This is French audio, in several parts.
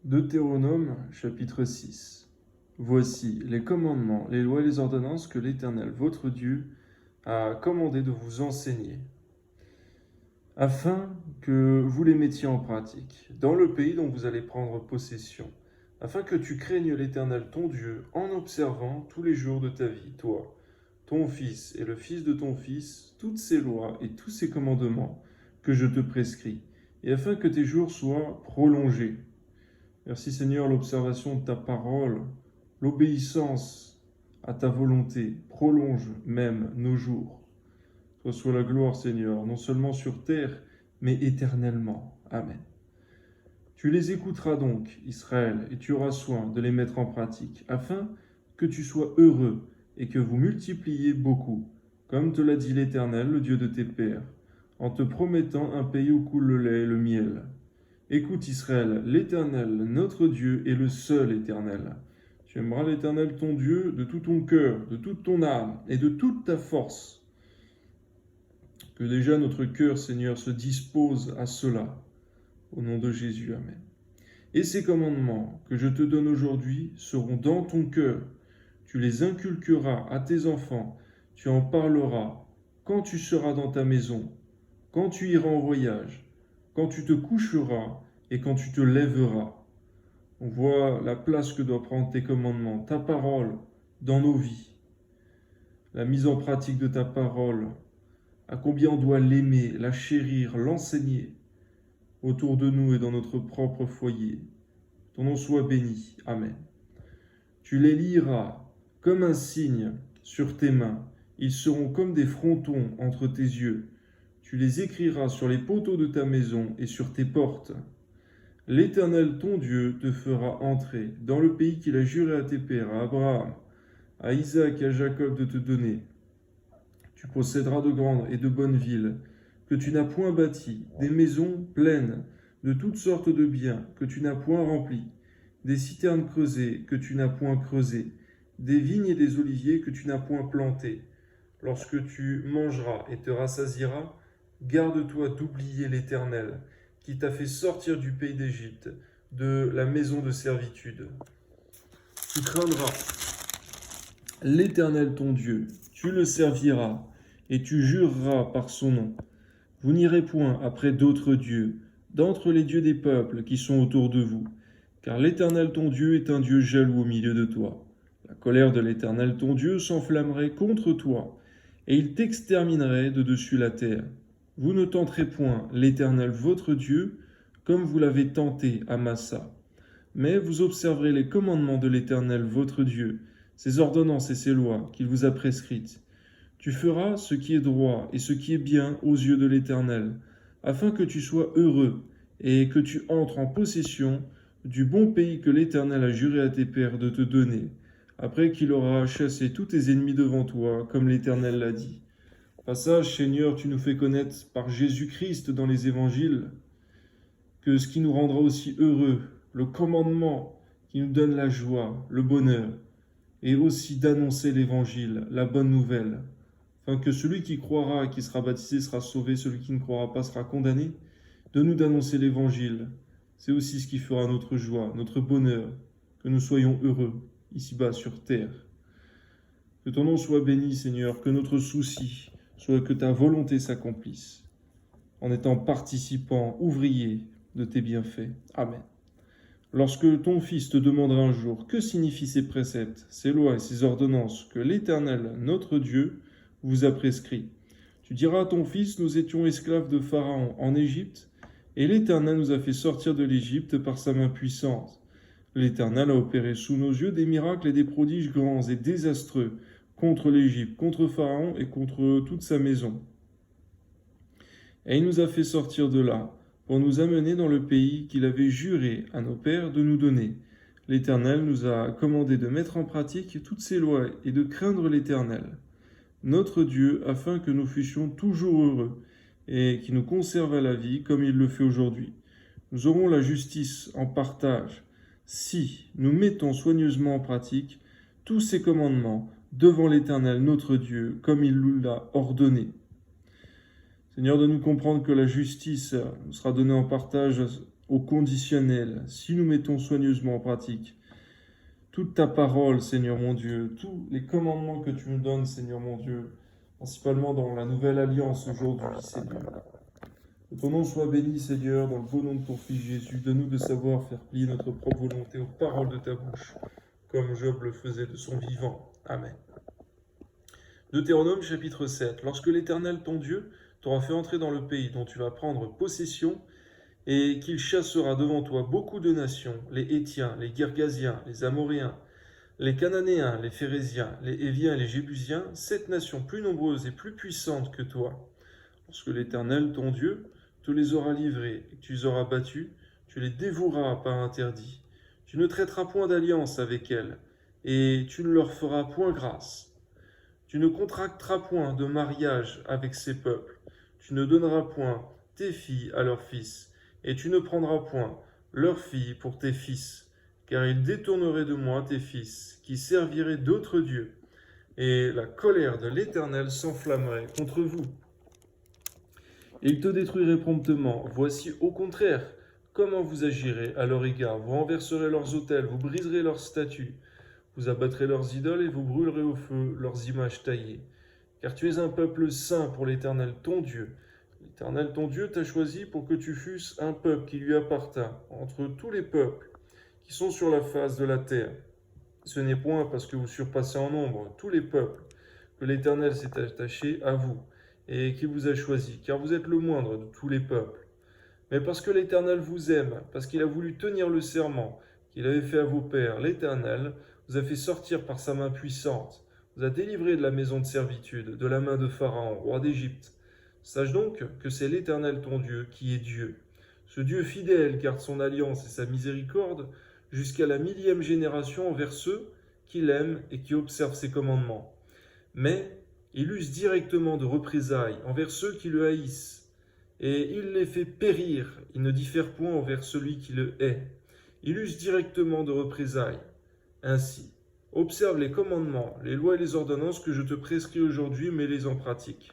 Deutéronome chapitre 6. Voici les commandements, les lois et les ordonnances que l'Éternel, votre Dieu, a commandé de vous enseigner, afin que vous les mettiez en pratique, dans le pays dont vous allez prendre possession, afin que tu craignes l'Éternel ton Dieu, en observant tous les jours de ta vie, toi, ton fils et le fils de ton fils, toutes ces lois et tous ces commandements que je te prescris, et afin que tes jours soient prolongés. Merci Seigneur, l'observation de ta parole, l'obéissance à ta volonté prolonge même nos jours. Toi soit la gloire Seigneur, non seulement sur terre, mais éternellement. Amen. Tu les écouteras donc, Israël, et tu auras soin de les mettre en pratique, afin que tu sois heureux et que vous multipliez beaucoup, comme te l'a dit l'Éternel, le Dieu de tes pères, en te promettant un pays où coule le lait et le miel. Écoute Israël, l'Éternel, notre Dieu, est le seul Éternel. Tu aimeras l'Éternel ton Dieu de tout ton cœur, de toute ton âme et de toute ta force. Que déjà notre cœur, Seigneur, se dispose à cela. Au nom de Jésus, Amen. Et ces commandements que je te donne aujourd'hui seront dans ton cœur. Tu les inculqueras à tes enfants. Tu en parleras quand tu seras dans ta maison, quand tu iras en voyage, quand tu te coucheras et quand tu te lèveras. On voit la place que doit prendre tes commandements, ta parole, dans nos vies. La mise en pratique de ta parole, à combien on doit l'aimer, la chérir, l'enseigner, autour de nous et dans notre propre foyer. Ton nom soit béni. Amen. Tu les liras comme un signe sur tes mains. Ils seront comme des frontons entre tes yeux. Tu les écriras sur les poteaux de ta maison et sur tes portes. L'Éternel ton Dieu te fera entrer dans le pays qu'il a juré à tes pères, à Abraham, à Isaac et à Jacob de te donner. Tu posséderas de grandes et de bonnes villes que tu n'as point bâties, des maisons pleines de toutes sortes de biens que tu n'as point remplies, des citernes creusées que tu n'as point creusées, des vignes et des oliviers que tu n'as point plantés. Lorsque tu mangeras et te rassasieras, garde-toi d'oublier l'Éternel, qui t'a fait sortir du pays d'Égypte, de la maison de servitude. Tu craindras l'Éternel ton Dieu, tu le serviras, et tu jureras par son nom. Vous n'irez point après d'autres dieux, d'entre les dieux des peuples qui sont autour de vous, car l'Éternel ton Dieu est un Dieu jaloux au milieu de toi. La colère de l'Éternel ton Dieu s'enflammerait contre toi, et il t'exterminerait de dessus la terre. Vous ne tenterez point l'Éternel votre Dieu, comme vous l'avez tenté à Massa. Mais vous observerez les commandements de l'Éternel votre Dieu, ses ordonnances et ses lois qu'il vous a prescrites. Tu feras ce qui est droit et ce qui est bien aux yeux de l'Éternel, afin que tu sois heureux et que tu entres en possession du bon pays que l'Éternel a juré à tes pères de te donner, après qu'il aura chassé tous tes ennemis devant toi, comme l'Éternel l'a dit. Passage, Seigneur, tu nous fais connaître par Jésus-Christ dans les évangiles que ce qui nous rendra aussi heureux, le commandement qui nous donne la joie, le bonheur, et aussi d'annoncer l'évangile, la bonne nouvelle, afin que celui qui croira et qui sera baptisé sera sauvé, celui qui ne croira pas sera condamné. De nous d'annoncer l'évangile, c'est aussi ce qui fera notre joie, notre bonheur, que nous soyons heureux ici-bas sur terre. Que ton nom soit béni, Seigneur, que notre souci soit que ta volonté s'accomplisse, en étant participant, ouvrier de tes bienfaits. Amen. Lorsque ton fils te demandera un jour que signifient ces préceptes, ces lois et ces ordonnances que l'Éternel, notre Dieu, vous a prescrits, tu diras à ton fils, nous étions esclaves de Pharaon en Égypte, et l'Éternel nous a fait sortir de l'Égypte par sa main puissante. L'Éternel a opéré sous nos yeux des miracles et des prodiges grands et désastreux contre l'Égypte, contre Pharaon et contre toute sa maison. Et il nous a fait sortir de là, pour nous amener dans le pays qu'il avait juré à nos pères de nous donner. L'Éternel nous a commandé de mettre en pratique toutes ces lois et de craindre l'Éternel, notre Dieu, afin que nous fussions toujours heureux et qu'il nous conserve à la vie comme il le fait aujourd'hui. Nous aurons la justice en partage si nous mettons soigneusement en pratique tous ces commandements devant l'Éternel notre Dieu, comme il nous l'a ordonné. Seigneur, de nous comprendre que la justice nous sera donnée en partage au conditionnel, si nous mettons soigneusement en pratique toute ta parole, Seigneur mon Dieu, tous les commandements que tu nous donnes, Seigneur mon Dieu, principalement dans la nouvelle alliance aujourd'hui, Seigneur. Que ton nom soit béni, Seigneur, dans le beau nom de ton Fils Jésus. Donne-nous de savoir faire plier notre propre volonté aux paroles de ta bouche, comme Job le faisait de son vivant. Amen. Deutéronome chapitre 7. Lorsque l'Éternel, ton Dieu, t'aura fait entrer dans le pays dont tu vas prendre possession, et qu'il chassera devant toi beaucoup de nations, les Hétiens, les Girgasiens, les Amoréens, les Cananéens, les Phérésiens, les Héviens et les Jébusiens, 7 nations plus nombreuses et plus puissantes que toi. Lorsque l'Éternel, ton Dieu, te les aura livrés et que tu les auras battus, tu les dévoueras par interdit. Tu ne traiteras point d'alliance avec elles, et tu ne leur feras point grâce. Tu ne contracteras point de mariage avec ces peuples. Tu ne donneras point tes filles à leurs fils, et tu ne prendras point leurs filles pour tes fils, car ils détourneraient de moi tes fils, qui serviraient d'autres dieux, et la colère de l'Éternel s'enflammerait contre vous. Et ils te détruiraient promptement. Voici au contraire comment vous agirez à leur égard. Vous renverserez leurs autels, vous briserez leurs statues, vous abattrez leurs idoles et vous brûlerez au feu leurs images taillées. Car tu es un peuple saint pour l'Éternel ton Dieu. L'Éternel ton Dieu t'a choisi pour que tu fusses un peuple qui lui appartint entre tous les peuples qui sont sur la face de la terre. Ce n'est point parce que vous surpassez en nombre tous les peuples que l'Éternel s'est attaché à vous et qui vous a choisi, car vous êtes le moindre de tous les peuples. Mais parce que l'Éternel vous aime, parce qu'il a voulu tenir le serment qu'il avait fait à vos pères, l'Éternel vous a fait sortir par sa main puissante, vous a délivré de la maison de servitude, de la main de Pharaon, roi d'Égypte. Sache donc que c'est l'Éternel ton Dieu qui est Dieu. Ce Dieu fidèle garde son alliance et sa miséricorde jusqu'à la 1000e génération envers ceux qui l'aiment et qui observent ses commandements. Mais il use directement de représailles envers ceux qui le haïssent, et il les fait périr, il ne diffère point envers celui qui le hait. Il use directement de représailles. Ainsi, observe les commandements, les lois et les ordonnances que je te prescris aujourd'hui, mets-les en pratique.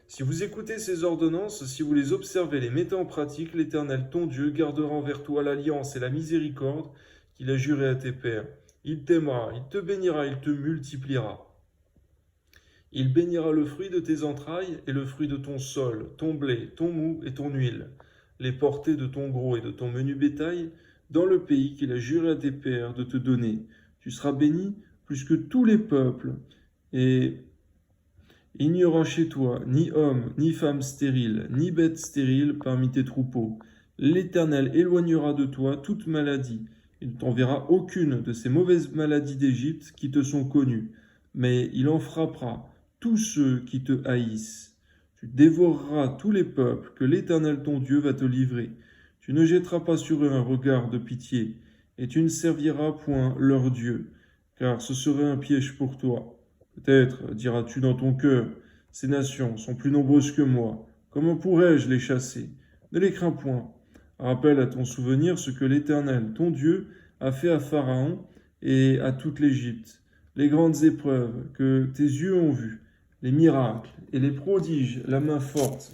Si vous écoutez ces ordonnances, si vous les observez et les mettez en pratique, l'Éternel ton Dieu gardera envers toi l'alliance et la miséricorde qu'il a juré à tes pères. Il t'aimera, il te bénira, il te multipliera. Il bénira le fruit de tes entrailles et le fruit de ton sol, ton blé, ton mou et ton huile, les portées de ton gros et de ton menu bétail, dans le pays qu'il a juré à tes pères de te donner. Tu seras béni plus que tous les peuples, et il n'y aura chez toi ni homme, ni femme stérile, ni bête stérile parmi tes troupeaux. L'Éternel éloignera de toi toute maladie. Il ne t'enverra aucune de ces mauvaises maladies d'Égypte qui te sont connues, mais il en frappera tous ceux qui te haïssent. Tu dévoreras tous les peuples que l'Éternel ton Dieu va te livrer. Tu ne jetteras pas sur eux un regard de pitié, et tu ne serviras point leur Dieu, car ce serait un piège pour toi. Peut-être diras-tu dans ton cœur, ces nations sont plus nombreuses que moi, comment pourrais-je les chasser? Ne les crains point. Rappelle à ton souvenir ce que l'Éternel, ton Dieu, a fait à Pharaon et à toute l'Égypte, les grandes épreuves que tes yeux ont vues, les miracles et les prodiges, la main forte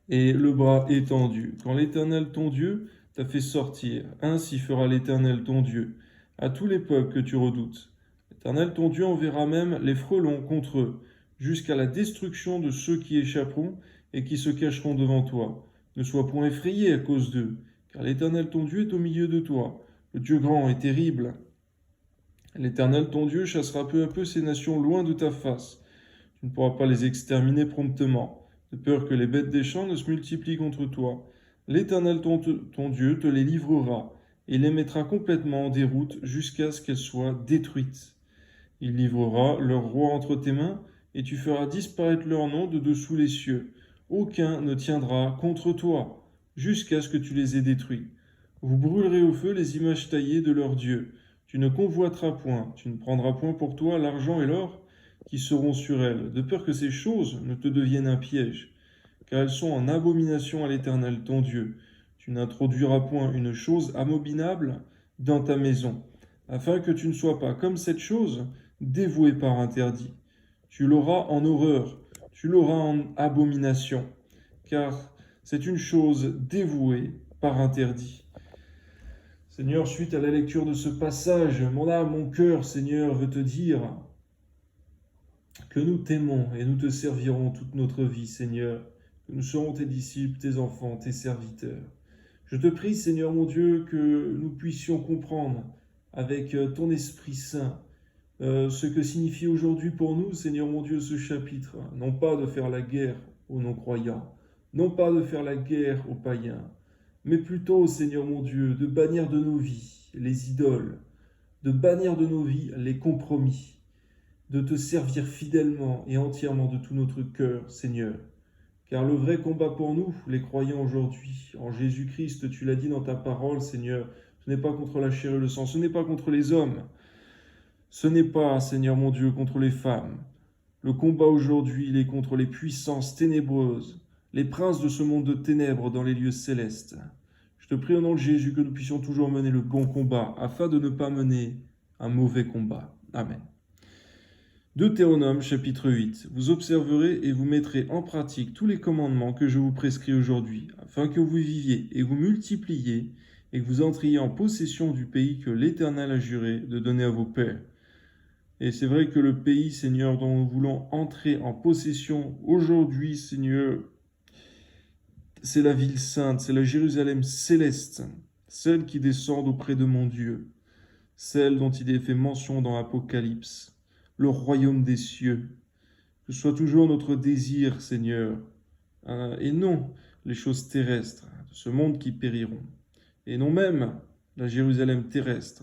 et le bras étendu. Quand l'Éternel, ton Dieu, t'a fait sortir, ainsi fera l'Éternel, ton Dieu, à tous les peuples que tu redoutes. L'Éternel, ton Dieu, enverra même les frelons contre eux, jusqu'à la destruction de ceux qui échapperont et qui se cacheront devant toi. Ne sois point effrayé à cause d'eux, car l'Éternel, ton Dieu, est au milieu de toi, le Dieu grand et terrible. L'Éternel, ton Dieu, chassera peu à peu ces nations loin de ta face. Tu ne pourras pas les exterminer promptement, de peur que les bêtes des champs ne se multiplient contre toi. L'Éternel, ton Dieu, te les livrera, et les mettra complètement en déroute jusqu'à ce qu'elles soient détruites. Il livrera leur roi entre tes mains, et tu feras disparaître leur nom de dessous les cieux. Aucun ne tiendra contre toi, jusqu'à ce que tu les aies détruits. Vous brûlerez au feu les images taillées de leurs dieux. Tu ne convoiteras point, tu ne prendras point pour toi l'argent et l'or qui seront sur elles, de peur que ces choses ne te deviennent un piège, car elles sont en abomination à l'Éternel ton Dieu. Tu n'introduiras point une chose abominable dans ta maison, afin que tu ne sois pas comme cette chose dévouée par interdit. Tu l'auras en horreur, tu l'auras en abomination, car C'est une chose dévouée par interdit. Seigneur, suite à la lecture de ce passage, mon âme, mon cœur, Seigneur, veut te dire que nous t'aimons et nous te servirons toute notre vie, Seigneur, que nous serons tes disciples, tes enfants, tes serviteurs. Je te prie, Seigneur mon Dieu, que nous puissions comprendre avec ton Esprit Saint ce que signifie aujourd'hui pour nous, Seigneur mon Dieu, ce chapitre. Non pas de faire la guerre aux non-croyants, non pas de faire la guerre aux païens, mais plutôt, Seigneur mon Dieu, de bannir de nos vies les idoles, de bannir de nos vies les compromis, de te servir fidèlement et entièrement de tout notre cœur, Seigneur. Car le vrai combat pour nous, les croyants aujourd'hui, en Jésus-Christ, tu l'as dit dans ta parole, Seigneur, ce n'est pas contre la chair et le sang, ce n'est pas contre les hommes, ce n'est pas, Seigneur mon Dieu, contre les femmes. Le combat aujourd'hui, il est contre les puissances ténébreuses, les princes de ce monde de ténèbres dans les lieux célestes. Je te prie au nom de Jésus que nous puissions toujours mener le bon combat, afin de ne pas mener un mauvais combat. Amen. Deutéronome chapitre 8. Vous observerez et vous mettrez en pratique tous les commandements que je vous prescris aujourd'hui, afin que vous viviez et vous multipliez, et que vous entriez en possession du pays que l'Éternel a juré de donner à vos pères. Et c'est vrai que le pays, Seigneur, dont nous voulons entrer en possession aujourd'hui, Seigneur, c'est la ville sainte, c'est la Jérusalem céleste, celle qui descend auprès de mon Dieu, celle dont il est fait mention dans l'Apocalypse, le royaume des cieux. Que ce soit toujours notre désir, Seigneur, et non les choses terrestres de ce monde qui périront, et non même la Jérusalem terrestre.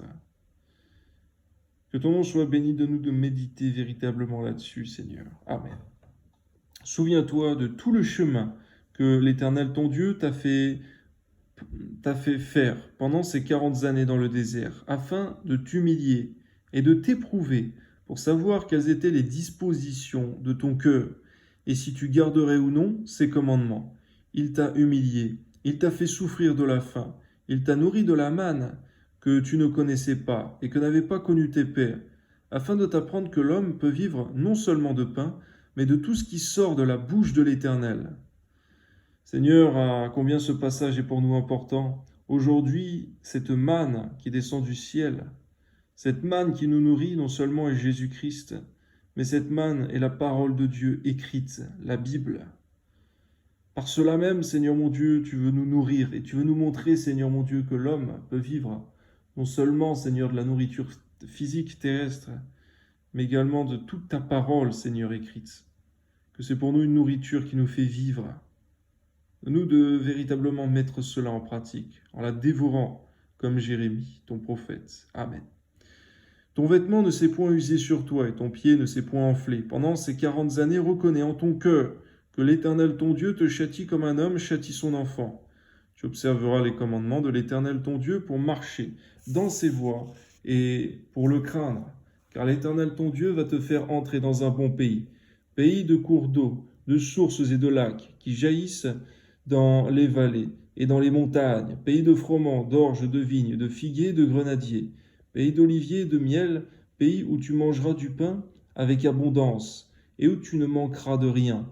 Que ton nom soit béni de nous de méditer véritablement là-dessus, Seigneur. Amen. Souviens-toi de tout le chemin que l'Éternel, ton Dieu, t'a fait faire pendant ces 40 années dans le désert, afin de t'humilier et de t'éprouver pour savoir quelles étaient les dispositions de ton cœur, et si tu garderais ou non ses commandements. Il t'a humilié, il t'a fait souffrir de la faim, il t'a nourri de la manne que tu ne connaissais pas et que n'avaient pas connu tes pères, afin de t'apprendre que l'homme peut vivre non seulement de pain, mais de tout ce qui sort de la bouche de l'Éternel. Seigneur, à combien ce passage est pour nous important. Aujourd'hui, cette manne qui descend du ciel, cette manne qui nous nourrit non seulement est Jésus-Christ, mais cette manne est la parole de Dieu écrite, la Bible. Par cela même, Seigneur mon Dieu, tu veux nous nourrir et tu veux nous montrer, Seigneur mon Dieu, que l'homme peut vivre non seulement, Seigneur, de la nourriture physique terrestre, mais également de toute ta parole, Seigneur, écrite. Que c'est pour nous une nourriture qui nous fait vivre. Nous de véritablement mettre cela en pratique, en la dévorant, comme Jérémie, ton prophète. Amen. Ton vêtement ne s'est point usé sur toi, et ton pied ne s'est point enflé. Pendant ces 40 années, reconnais en ton cœur que l'Éternel ton Dieu te châtie comme un homme châtie son enfant. Tu observeras les commandements de l'Éternel ton Dieu pour marcher dans ses voies et pour le craindre. Car l'Éternel ton Dieu va te faire entrer dans un bon pays, pays de cours d'eau, de sources et de lacs qui jaillissent dans les vallées et dans les montagnes, pays de froment, d'orge, de vignes, de figuiers, de grenadiers, pays d'oliviers et de miel, pays où tu mangeras du pain avec abondance et où tu ne manqueras de rien,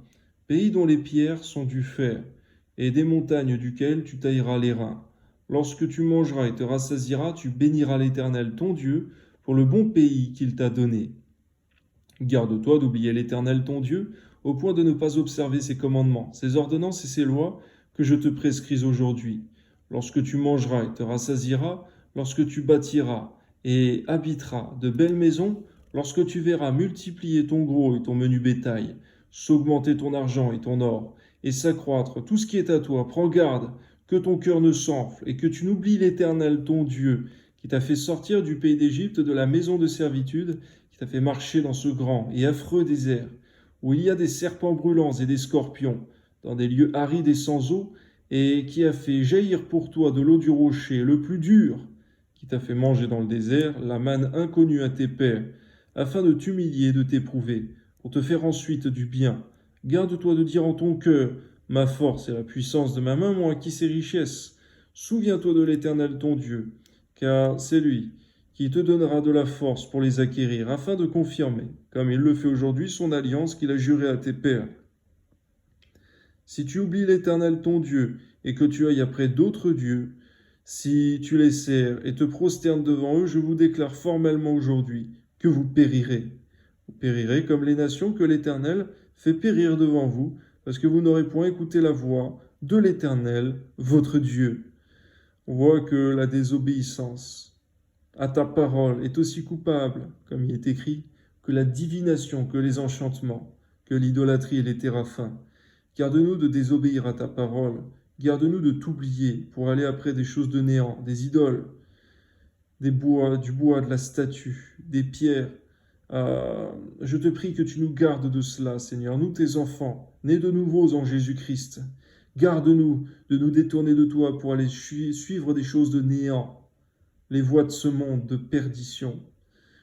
pays dont les pierres sont du fer, et des montagnes duquel tu tailleras les reins. Lorsque tu mangeras et te rassasieras, tu béniras l'Éternel ton Dieu pour le bon pays qu'il t'a donné. Garde-toi d'oublier l'Éternel ton Dieu, au point de ne pas observer ses commandements, ses ordonnances et ses lois que je te prescris aujourd'hui. Lorsque tu mangeras et te rassasieras, lorsque tu bâtiras et habiteras de belles maisons, lorsque tu verras multiplier ton gros et ton menu bétail, s'augmenter ton argent et ton or, et s'accroître tout ce qui est à toi, prends garde que ton cœur ne s'enfle et que tu n'oublies l'Éternel ton Dieu, qui t'a fait sortir du pays d'Égypte, de la maison de servitude, qui t'a fait marcher dans ce grand et affreux désert, où il y a des serpents brûlants et des scorpions, dans des lieux arides et sans eau, et qui a fait jaillir pour toi de l'eau du rocher, le plus dur, qui t'a fait manger dans le désert la manne inconnue à tes pères, afin de t'humilier et de t'éprouver, pour te faire ensuite du bien. Garde-toi de dire en ton cœur, ma force et la puissance de ma main m'ont acquis ces richesses. Souviens-toi de l'Éternel ton Dieu, car c'est lui qui te donnera de la force pour les acquérir, afin de confirmer, comme il le fait aujourd'hui, son alliance qu'il a jurée à tes pères. Si tu oublies l'Éternel ton Dieu et que tu ailles après d'autres dieux, si tu les sers et te prosternes devant eux, je vous déclare formellement aujourd'hui que vous périrez. Vous périrez comme les nations que l'Éternel fait périr devant vous, parce que vous n'aurez point écouté la voix de l'Éternel, votre Dieu. On voit que la désobéissance à ta parole est aussi coupable, comme il est écrit, que la divination, que les enchantements, que l'idolâtrie et les téraphins. Garde-nous de désobéir à ta parole, garde-nous de t'oublier pour aller après des choses de néant, des idoles, du bois, de la statue, des pierres. Je te prie que tu nous gardes de cela, Seigneur, nous tes enfants, nés de nouveau en Jésus-Christ. Garde-nous de nous détourner de toi pour aller suivre des choses de néant, les voies de ce monde, de perdition.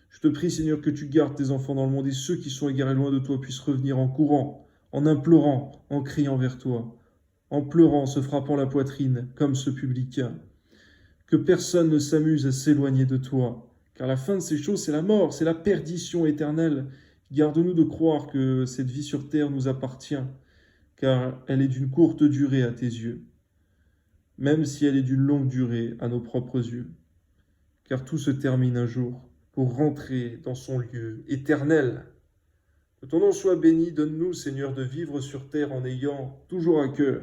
Je te prie, Seigneur, que tu gardes tes enfants dans le monde et ceux qui sont égarés loin de toi puissent revenir en courant, en implorant, en criant vers toi, en pleurant, se frappant la poitrine, comme ce publicain. Que personne ne s'amuse à s'éloigner de toi, car la fin de ces choses, c'est la mort, c'est la perdition éternelle. Garde-nous de croire que cette vie sur terre nous appartient, car elle est d'une courte durée à tes yeux, même si elle est d'une longue durée à nos propres yeux, car tout se termine un jour pour rentrer dans son lieu éternel. Que ton nom soit béni, donne-nous, Seigneur, de vivre sur terre en ayant toujours à cœur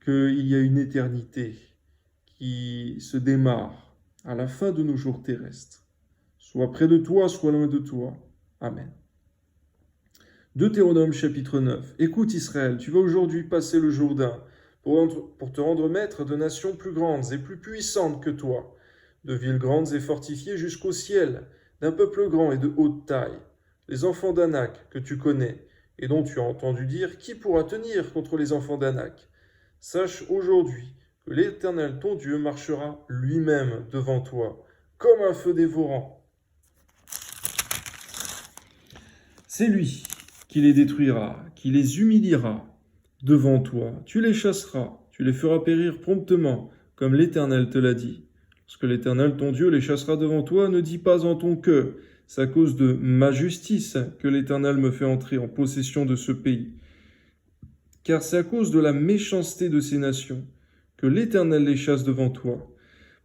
qu'il y a une éternité qui se démarre à la fin de nos jours terrestres, soit près de toi, soit loin de toi. Amen. Deutéronome chapitre 9. Écoute Israël, tu vas aujourd'hui passer le Jourdain pour te rendre maître de nations plus grandes et plus puissantes que toi, de villes grandes et fortifiées jusqu'au ciel, d'un peuple grand et de haute taille. Les enfants d'Anak que tu connais et dont tu as entendu dire, qui pourra tenir contre les enfants d'Anak? Sache aujourd'hui que l'Éternel ton Dieu marchera lui-même devant toi, comme un feu dévorant. C'est lui qui les détruira, qui les humiliera devant toi. Tu les chasseras, tu les feras périr promptement, comme l'Éternel te l'a dit. Lorsque l'Éternel ton Dieu les chassera devant toi, ne dis pas en ton cœur, c'est à cause de ma justice que l'Éternel me fait entrer en possession de ce pays. Car c'est à cause de la méchanceté de ces nations que l'Éternel les chasse devant toi.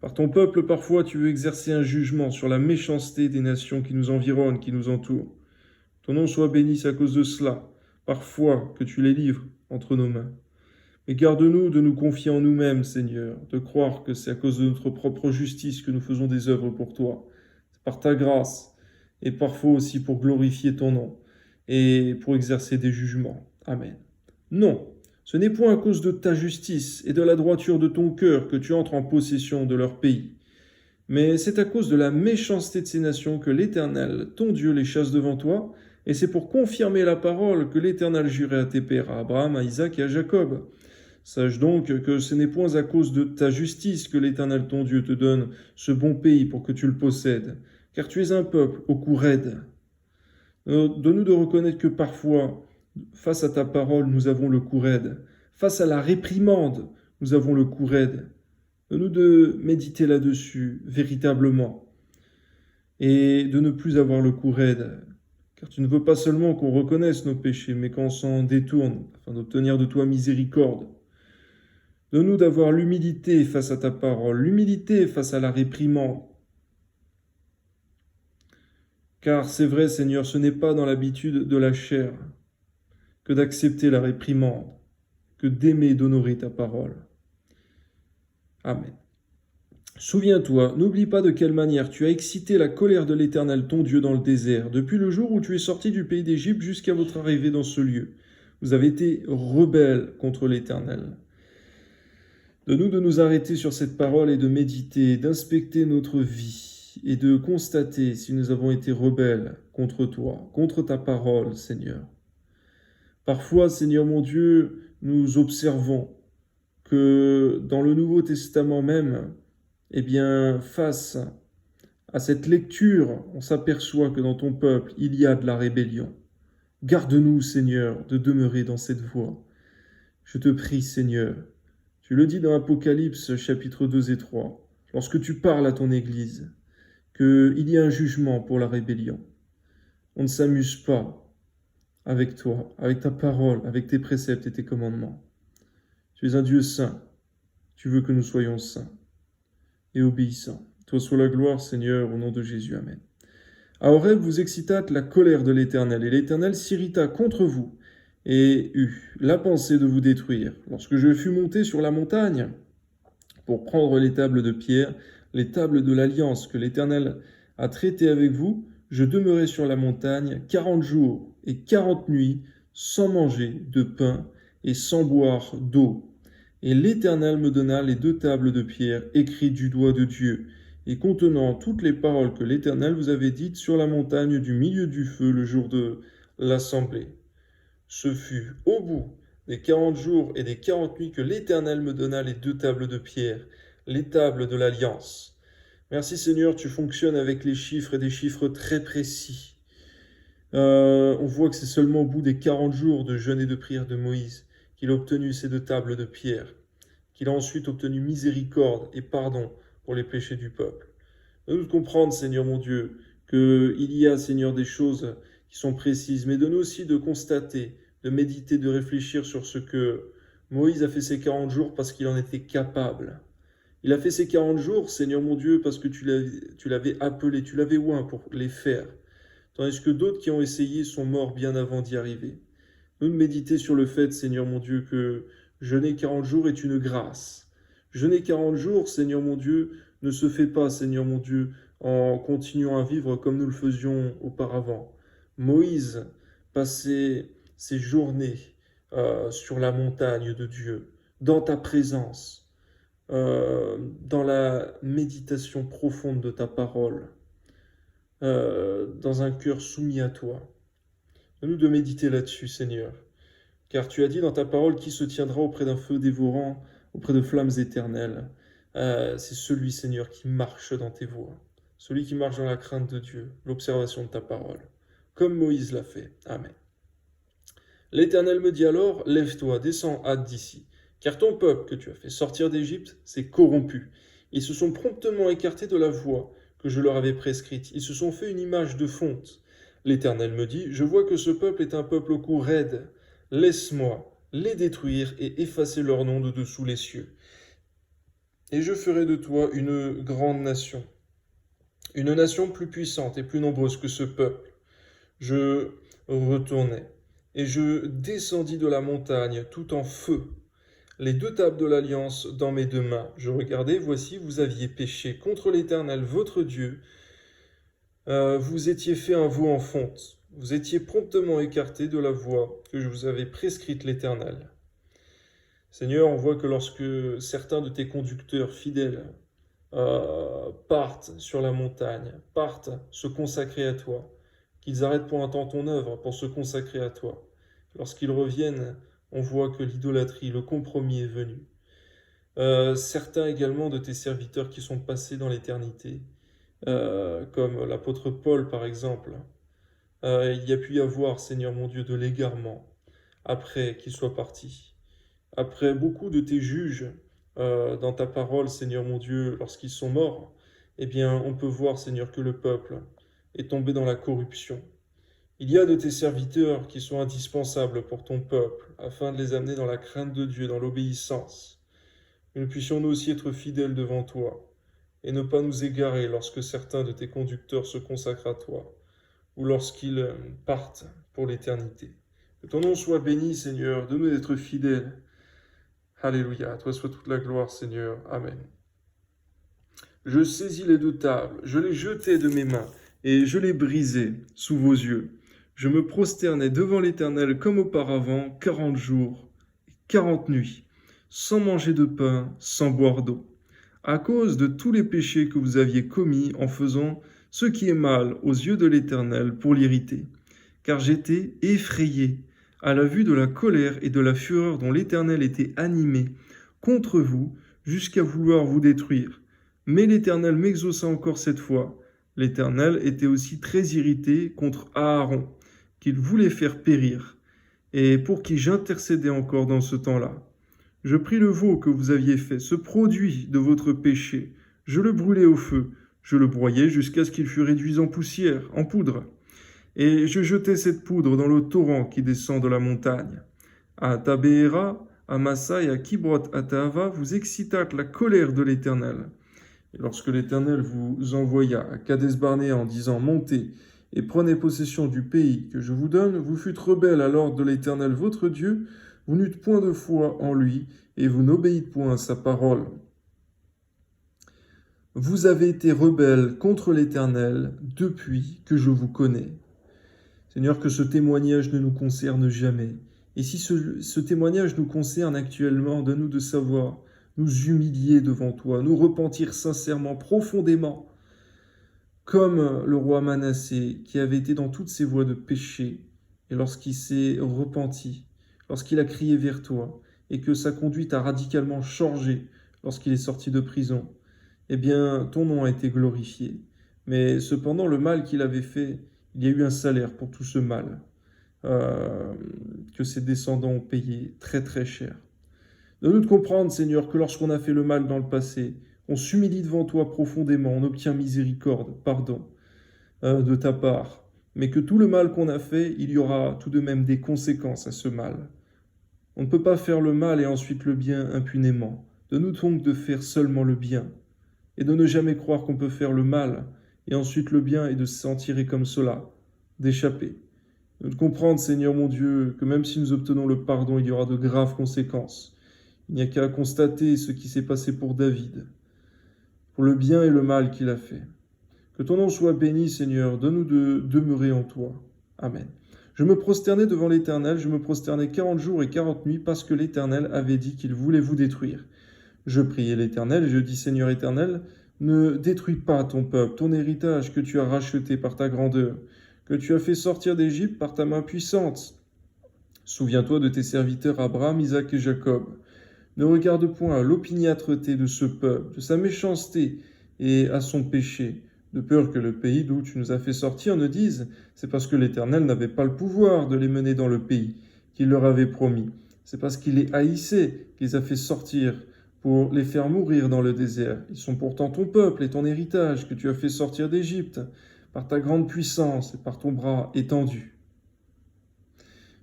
Par ton peuple, parfois, tu veux exercer un jugement sur la méchanceté des nations qui nous environnent, qui nous entourent. Ton nom soit béni à cause de cela, parfois que tu les livres entre nos mains. Mais garde-nous de nous confier en nous-mêmes, Seigneur, de croire que c'est à cause de notre propre justice que nous faisons des œuvres pour toi. C'est par ta grâce, et parfois aussi pour glorifier ton nom, et pour exercer des jugements. Amen. Non, ce n'est point à cause de ta justice et de la droiture de ton cœur que tu entres en possession de leur pays. Mais c'est à cause de la méchanceté de ces nations que l'Éternel, ton Dieu, les chasse devant toi, et c'est pour confirmer la parole que l'Éternel jurait à tes pères, à Abraham, à Isaac et à Jacob. Sache donc que ce n'est point à cause de ta justice que l'Éternel ton Dieu te donne ce bon pays pour que tu le possèdes, car tu es un peuple au cou raide. Donne-nous de reconnaître que parfois, face à ta parole, nous avons le cou raide. Face à la réprimande, nous avons le cou raide. Donne-nous de méditer là-dessus véritablement et de ne plus avoir le cou raide. Car tu ne veux pas seulement qu'on reconnaisse nos péchés, mais qu'on s'en détourne afin d'obtenir de toi miséricorde. Donne-nous d'avoir l'humilité face à ta parole, l'humilité face à la réprimande. Car c'est vrai, Seigneur, ce n'est pas dans l'habitude de la chair que d'accepter la réprimande, que d'aimer et d'honorer ta parole. Amen. Souviens-toi, n'oublie pas de quelle manière tu as excité la colère de l'Éternel ton Dieu dans le désert, depuis le jour où tu es sorti du pays d'Égypte jusqu'à votre arrivée dans ce lieu. Vous avez été rebelles contre l'Éternel. Donne-nous de nous arrêter sur cette parole et de méditer, d'inspecter notre vie et de constater si nous avons été rebelles contre toi, contre ta parole, Seigneur. Parfois, Seigneur mon Dieu, nous observons que dans le Nouveau Testament même, face à cette lecture, on s'aperçoit que dans ton peuple, il y a de la rébellion. Garde-nous, Seigneur, de demeurer dans cette voie. Je te prie, Seigneur, tu le dis dans Apocalypse chapitre 2 et 3, lorsque tu parles à ton Église, qu'il y a un jugement pour la rébellion. On ne s'amuse pas avec toi, avec ta parole, avec tes préceptes et tes commandements. Tu es un Dieu saint. Tu veux que nous soyons saints et obéissants. Toi soit la gloire, Seigneur, au nom de Jésus. Amen. À Horeb, vous excitâtes la colère de l'Éternel, et l'Éternel s'irrita contre vous, et eut la pensée de vous détruire. Lorsque je fus monté sur la montagne pour prendre les tables de pierre, les tables de l'alliance que l'Éternel a traitées avec vous, je demeurai sur la montagne 40 jours et 40 nuits, sans manger de pain et sans boire d'eau. Et l'Éternel me donna les 2 tables de pierre écrites du doigt de Dieu, et contenant toutes les paroles que l'Éternel vous avait dites sur la montagne du milieu du feu le jour de l'assemblée. Ce fut au bout des 40 jours et des 40 nuits que l'Éternel me donna les 2 tables de pierre, les tables de l'Alliance. Merci Seigneur, tu fonctionnes avec les chiffres et des chiffres très précis. On voit que c'est seulement au bout des 40 jours de jeûne et de prière de Moïse qu'il a obtenu ces 2 tables de pierre, qu'il a ensuite obtenu miséricorde et pardon pour les péchés du peuple. Donne-nous de comprendre, Seigneur mon Dieu, qu'il y a, Seigneur, des choses qui sont précises, mais donne-nous aussi de constater, de méditer, de réfléchir sur ce que Moïse a fait ces 40 jours parce qu'il en était capable. Il a fait ces 40 jours, Seigneur mon Dieu, parce que tu l'avais appelé, tu l'avais oint pour les faire, tandis que d'autres qui ont essayé sont morts bien avant d'y arriver. Nous de méditer sur le fait, Seigneur mon Dieu, que jeûner 40 jours est une grâce. Jeûner 40 jours, Seigneur mon Dieu, ne se fait pas, Seigneur mon Dieu, en continuant à vivre comme nous le faisions auparavant. Moïse passait ses journées sur la montagne de Dieu, dans ta présence, dans la méditation profonde de ta parole, dans un cœur soumis à toi. Donne-nous de méditer là-dessus, Seigneur. Car tu as dit dans ta parole qui se tiendra auprès d'un feu dévorant, auprès de flammes éternelles. C'est celui, Seigneur, qui marche dans tes voies, celui qui marche dans la crainte de Dieu, l'observation de ta parole, comme Moïse l'a fait. Amen. L'Éternel me dit alors, lève-toi, descends, hâte d'ici, car ton peuple que tu as fait sortir d'Égypte s'est corrompu. Ils se sont promptement écartés de la voie que je leur avais prescrite. Ils se sont fait une image de fonte. L'Éternel me dit, je vois que ce peuple est un peuple au cou raide. Laisse-moi les détruire et effacer leur nom de dessous les cieux. Et je ferai de toi une grande nation, une nation plus puissante et plus nombreuse que ce peuple. Je retournai, et je descendis de la montagne tout en feu, les 2 tables de l'Alliance dans mes 2 mains. Je regardai, voici, vous aviez péché contre l'Éternel, votre Dieu. Vous étiez fait un veau en fonte. Vous étiez promptement écarté de la voie que je vous avais prescrite l'Éternel. Seigneur, on voit que lorsque certains de tes conducteurs fidèles partent sur la montagne, partent se consacrer à toi, qu'ils arrêtent pour un temps ton œuvre pour se consacrer à toi. Lorsqu'ils reviennent, on voit que l'idolâtrie, le compromis est venu. Certains également de tes serviteurs qui sont passés dans l'éternité, comme l'apôtre Paul par exemple, il y a pu y avoir, Seigneur mon Dieu, de l'égarement après qu'il soit parti. Après beaucoup de tes juges dans ta parole, Seigneur mon Dieu, lorsqu'ils sont morts, eh bien, on peut voir, Seigneur, que le peuple est tombé dans la corruption. Il y a de tes serviteurs qui sont indispensables pour ton peuple, afin de les amener dans la crainte de Dieu, dans l'obéissance. Que nous puissions nous aussi être fidèles devant toi, et ne pas nous égarer lorsque certains de tes conducteurs se consacrent à toi, ou lorsqu'ils partent pour l'éternité. Que ton nom soit béni, Seigneur, de nous être fidèles. Alléluia, à toi soit toute la gloire, Seigneur. Amen. Je saisis les 2 tables, je les jetai de mes mains, et je les brisai sous vos yeux. Je me prosternai devant l'Éternel comme auparavant, 40 jours et 40 nuits, sans manger de pain, sans boire d'eau, à cause de tous les péchés que vous aviez commis en faisant ce qui est mal aux yeux de l'Éternel pour l'irriter. Car j'étais effrayé à la vue de la colère et de la fureur dont l'Éternel était animé contre vous, jusqu'à vouloir vous détruire. Mais l'Éternel m'exauça encore cette fois. L'Éternel était aussi très irrité contre Aaron, qu'il voulait faire périr, et pour qui j'intercédais encore dans ce temps-là. Je pris le veau que vous aviez fait, ce produit de votre péché, je le brûlai au feu, je le broyai jusqu'à ce qu'il fût réduit en poussière, en poudre. et je jetai cette poudre dans le torrent qui descend de la montagne. À Tabéhéra, à Massa et à Kibroth Hattaava, vous excitâtes la colère de l'Éternel. Et lorsque l'Éternel vous envoya à Kadès-Barnéa en disant « Montez et prenez possession du pays que je vous donne », vous fûtes rebelles à l'ordre de l'Éternel votre Dieu, vous n'eûtes point de foi en lui, et vous n'obéîtes point à sa parole. Vous avez été rebelles contre l'Éternel depuis que je vous connais. Seigneur, que ce témoignage ne nous concerne jamais. Et si ce témoignage nous concerne actuellement, donne-nous de savoir nous humilier devant toi, nous repentir sincèrement, profondément, comme le roi Manassé qui avait été dans toutes ses voies de péché, et lorsqu'il s'est repenti, lorsqu'il a crié vers toi, et que sa conduite a radicalement changé lorsqu'il est sorti de prison, eh bien, ton nom a été glorifié. Mais cependant, le mal qu'il avait fait, il y a eu un salaire pour tout ce mal, que ses descendants ont payé très très cher. Donne-nous de comprendre, Seigneur, que lorsqu'on a fait le mal dans le passé, on s'humilie devant toi profondément, on obtient miséricorde, pardon, de ta part, mais que tout le mal qu'on a fait, il y aura tout de même des conséquences à ce mal. On ne peut pas faire le mal et ensuite le bien impunément. Donne-nous donc de faire seulement le bien, et de ne jamais croire qu'on peut faire le mal et ensuite le bien et de s'en tirer comme cela, d'échapper. De comprendre, Seigneur mon Dieu, que même si nous obtenons le pardon, il y aura de graves conséquences. Il n'y a qu'à constater ce qui s'est passé pour David, pour le bien et le mal qu'il a fait. Que ton nom soit béni, Seigneur, donne-nous de demeurer en toi. Amen. Je me prosternais devant l'Éternel, je me prosternais 40 jours et 40 nuits parce que l'Éternel avait dit qu'il voulait vous détruire. Je priai l'Éternel et je dis, Seigneur Éternel, ne détruis pas ton peuple, ton héritage que tu as racheté par ta grandeur, que tu as fait sortir d'Égypte par ta main puissante. Souviens-toi de tes serviteurs Abraham, Isaac et Jacob. Ne regarde point à l'opiniâtreté de ce peuple, de sa méchanceté et à son péché, de peur que le pays d'où tu nous as fait sortir ne dise « C'est parce que l'Éternel n'avait pas le pouvoir de les mener dans le pays qu'il leur avait promis. C'est parce qu'il les haïssait qu'il les a fait sortir pour les faire mourir dans le désert. Ils sont pourtant ton peuple et ton héritage que tu as fait sortir d'Égypte par ta grande puissance et par ton bras étendu. »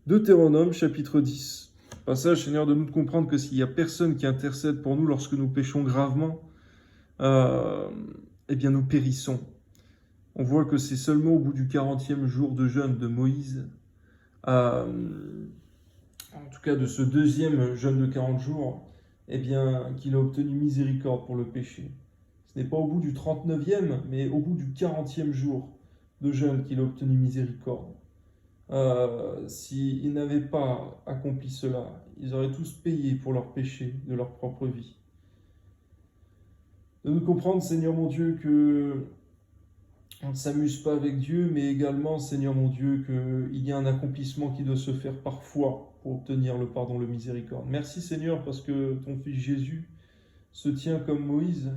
Deutéronome chapitre 10. Passage, Seigneur, de nous de comprendre que s'il n'y a personne qui intercède pour nous lorsque nous péchons gravement, eh bien nous périssons. On voit que c'est seulement au bout du 40e jour de jeûne de Moïse, en tout cas de ce deuxième jeûne de 40 jours, eh bien qu'il a obtenu miséricorde pour le péché. Ce n'est pas au bout du 39e, mais au bout du 40e jour de jeûne qu'il a obtenu miséricorde. S'ils n'avaient pas accompli cela, ils auraient tous payé pour leurs péchés de leur propre vie. De nous comprendre, Seigneur mon Dieu, que on ne s'amuse pas avec Dieu, mais également, Seigneur mon Dieu, qu'il y a un accomplissement qui doit se faire parfois pour obtenir le pardon, le miséricorde. Merci Seigneur, parce que ton Fils Jésus se tient comme Moïse,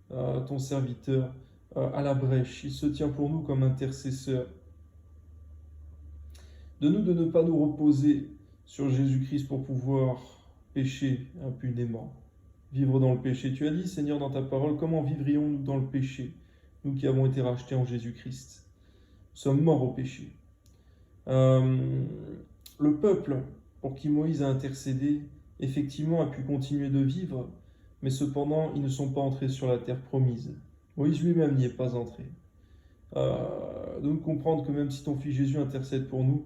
ton serviteur, à la brèche. Il se tient pour nous comme intercesseur. De nous de ne pas nous reposer sur Jésus-Christ pour pouvoir pécher impunément, vivre dans le péché. Tu as dit, Seigneur, dans ta parole, comment vivrions-nous dans le péché, nous qui avons été rachetés en Jésus-Christ? Nous sommes morts au péché. Le peuple pour qui Moïse a intercédé, effectivement, a pu continuer de vivre, mais cependant, ils ne sont pas entrés sur la terre promise. Moïse lui-même n'y est pas entré. Donc comprendre que même si ton Fils Jésus intercède pour nous,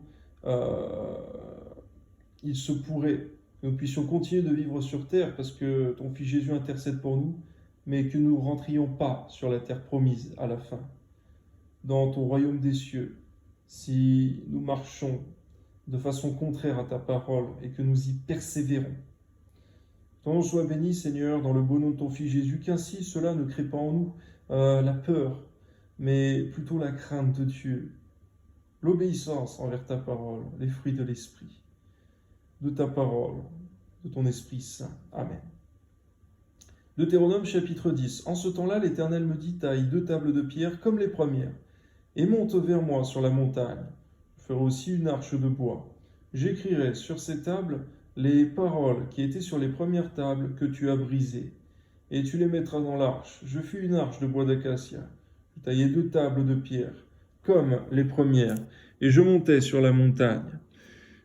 il se pourrait que nous puissions continuer de vivre sur terre parce que ton Fils Jésus intercède pour nous, mais que nous ne rentrions pas sur la terre promise à la fin, dans ton royaume des cieux, si nous marchons de façon contraire à ta parole et que nous y persévérons. Ton nom soit béni, Seigneur, dans le beau nom de ton Fils Jésus, qu'ainsi cela ne crée pas en nous la peur, mais plutôt la crainte de Dieu, l'obéissance envers ta parole, les fruits de l'Esprit, de ta parole, de ton Esprit Saint. Amen. Deutéronome chapitre 10. En ce temps-là, l'Éternel me dit, taille 2 tables de pierre comme les premières, et monte vers moi sur la montagne. Je ferai aussi une arche de bois. J'écrirai sur ces tables les paroles qui étaient sur les premières tables que tu as brisées, et tu les mettras dans l'arche. Je fis une arche de bois d'acacia. Je taillai 2 tables de pierre. comme les premières, et je montais sur la montagne.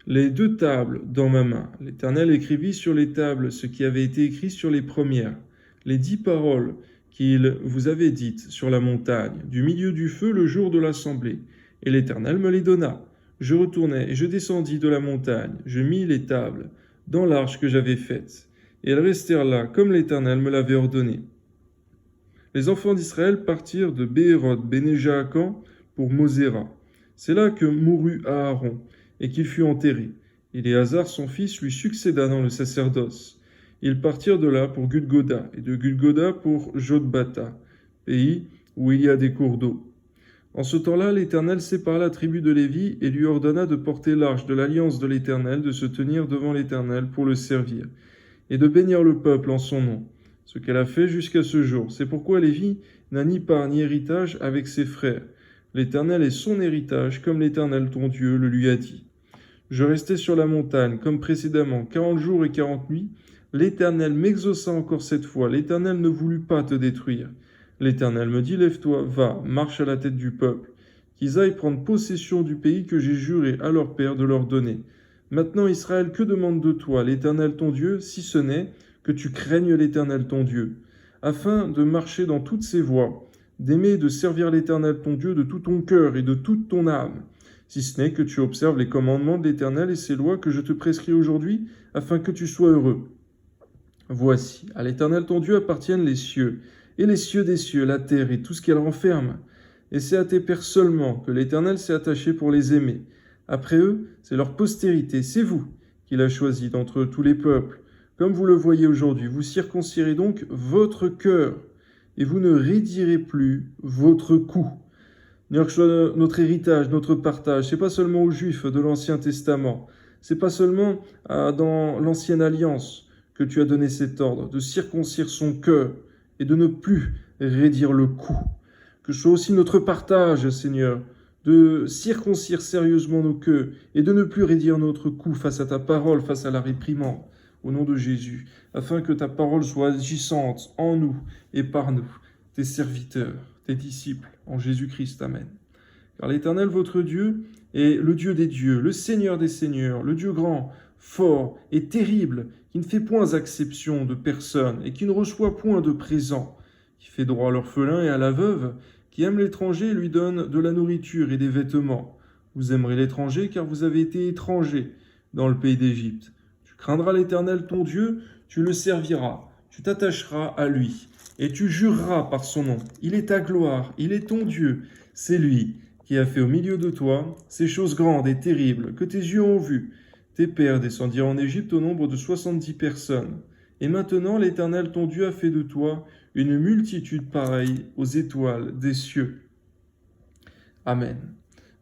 Les 2 tables dans ma main. L'Éternel écrivit sur les tables ce qui avait été écrit sur les premières, les 10 paroles qu'il vous avait dites sur la montagne, du milieu du feu le jour de l'assemblée. Et l'Éternel me les donna. Je retournai et je descendis de la montagne. Je mis les tables dans l'arche que j'avais faite. Et elles restèrent là, comme l'Éternel me l'avait ordonné. Les enfants d'Israël partirent de Béhéroth Bénéjaakan pour Moséra. C'est là que mourut Aaron, et qu'il fut enterré. Éléazar, son fils, lui succéda dans le sacerdoce. Ils partirent de là pour Gudgoda, et de Gudgoda pour Jotbata, pays où il y a des cours d'eau. En ce temps-là, l'Éternel sépara la tribu de Lévi et lui ordonna de porter l'arche de l'alliance de l'Éternel, de se tenir devant l'Éternel pour le servir, et de bénir le peuple en son nom, ce qu'elle a fait jusqu'à ce jour. C'est pourquoi Lévi n'a ni part ni héritage avec ses frères. L'Éternel est son héritage, comme l'Éternel ton Dieu le lui a dit. Je restai sur la montagne, comme précédemment, 40 jours et 40 nuits. L'Éternel m'exauça encore cette fois. L'Éternel ne voulut pas te détruire. L'Éternel me dit, lève-toi, va, marche à la tête du peuple, qu'ils aillent prendre possession du pays que j'ai juré à leur père de leur donner. Maintenant, Israël, que demande de toi l'Éternel ton Dieu, si ce n'est que tu craignes l'Éternel ton Dieu, afin de marcher dans toutes ses voies, d'aimer et de servir l'Éternel ton Dieu de tout ton cœur et de toute ton âme, si ce n'est que tu observes les commandements de l'Éternel et ses lois que je te prescris aujourd'hui, afin que tu sois heureux. Voici, à l'Éternel ton Dieu appartiennent les cieux, et les cieux des cieux, la terre et tout ce qu'elle renferme. Et c'est à tes pères seulement que l'Éternel s'est attaché pour les aimer. Après eux, c'est leur postérité, c'est vous qu'il a choisi d'entre tous les peuples. Comme vous le voyez aujourd'hui, vous circoncirez donc votre cœur, et vous ne raidirez plus votre cou. Notre héritage, notre partage, c'est pas seulement aux Juifs de l'Ancien Testament, c'est pas seulement dans l'Ancienne Alliance que tu as donné cet ordre, de circoncire son cœur et de ne plus raidir le cou. Que ce soit aussi notre partage, Seigneur, de circoncire sérieusement nos cœurs et de ne plus raidir notre cou face à ta parole, face à la réprimande, au nom de Jésus, afin que ta parole soit agissante en nous et par nous, tes serviteurs, tes disciples, en Jésus-Christ. Amen. Car l'Éternel, votre Dieu, est le Dieu des dieux, le Seigneur des seigneurs, le Dieu grand, fort et terrible, qui ne fait point acception de personne et qui ne reçoit point de présent, qui fait droit à l'orphelin et à la veuve, qui aime l'étranger et lui donne de la nourriture et des vêtements. Vous aimerez l'étranger car vous avez été étrangers dans le pays d'Égypte. Tu craindras l'Éternel ton Dieu, tu le serviras, tu t'attacheras à lui et tu jureras par son nom. Il est ta gloire, il est ton Dieu, c'est lui qui a fait au milieu de toi ces choses grandes et terribles que tes yeux ont vues. Tes pères descendirent en Égypte au nombre de 70 personnes. Et maintenant l'Éternel ton Dieu a fait de toi une multitude pareille aux étoiles des cieux. Amen.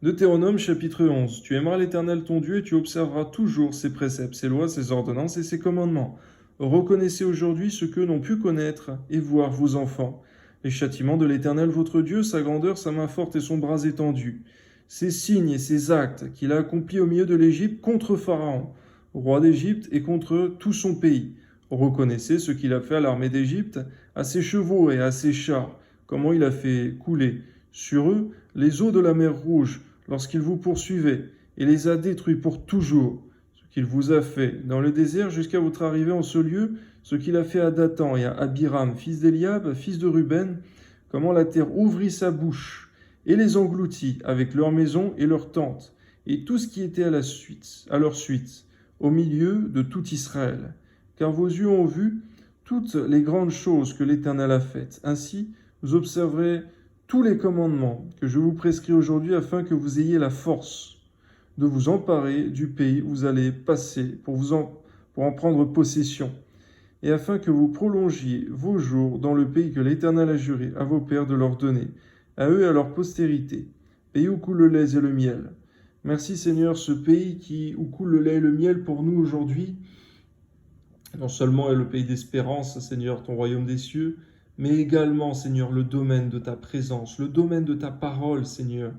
Deutéronome chapitre 11. Tu aimeras l'Éternel ton Dieu et tu observeras toujours ses préceptes, ses lois, ses ordonnances et ses commandements. Reconnaissez aujourd'hui ce que n'ont pu connaître et voir vos enfants. Les châtiments de l'Éternel votre Dieu, sa grandeur, sa main forte et son bras étendu. Ses signes et ses actes qu'il a accomplis au milieu de l'Égypte contre Pharaon, roi d'Égypte, et contre tout son pays. Reconnaissez ce qu'il a fait à l'armée d'Égypte, à ses chevaux et à ses chars, comment il a fait couler sur eux les eaux de la mer Rouge lorsqu'il vous poursuivait et les a détruits pour toujours. Ce qu'il vous a fait dans le désert jusqu'à votre arrivée en ce lieu, ce qu'il a fait à Dathan et à Abiram, fils d'Éliab, fils de Ruben, comment la terre ouvrit sa bouche et les engloutit avec leurs maisons et leurs tentes, et tout ce qui était à leur suite, au milieu de tout Israël. Car vos yeux ont vu toutes les grandes choses que l'Éternel a faites. Ainsi, vous observerez tous les commandements que je vous prescris aujourd'hui afin que vous ayez la force de vous emparer du pays où vous allez passer pour en prendre possession, et afin que vous prolongiez vos jours dans le pays que l'Éternel a juré à vos pères de leur donner, à eux et à leur postérité, pays où coule le lait et le miel. Merci Seigneur, ce pays où coule le lait et le miel pour nous aujourd'hui, non seulement est le pays d'espérance, Seigneur, ton royaume des cieux, mais également, Seigneur, le domaine de ta présence, le domaine de ta parole, Seigneur.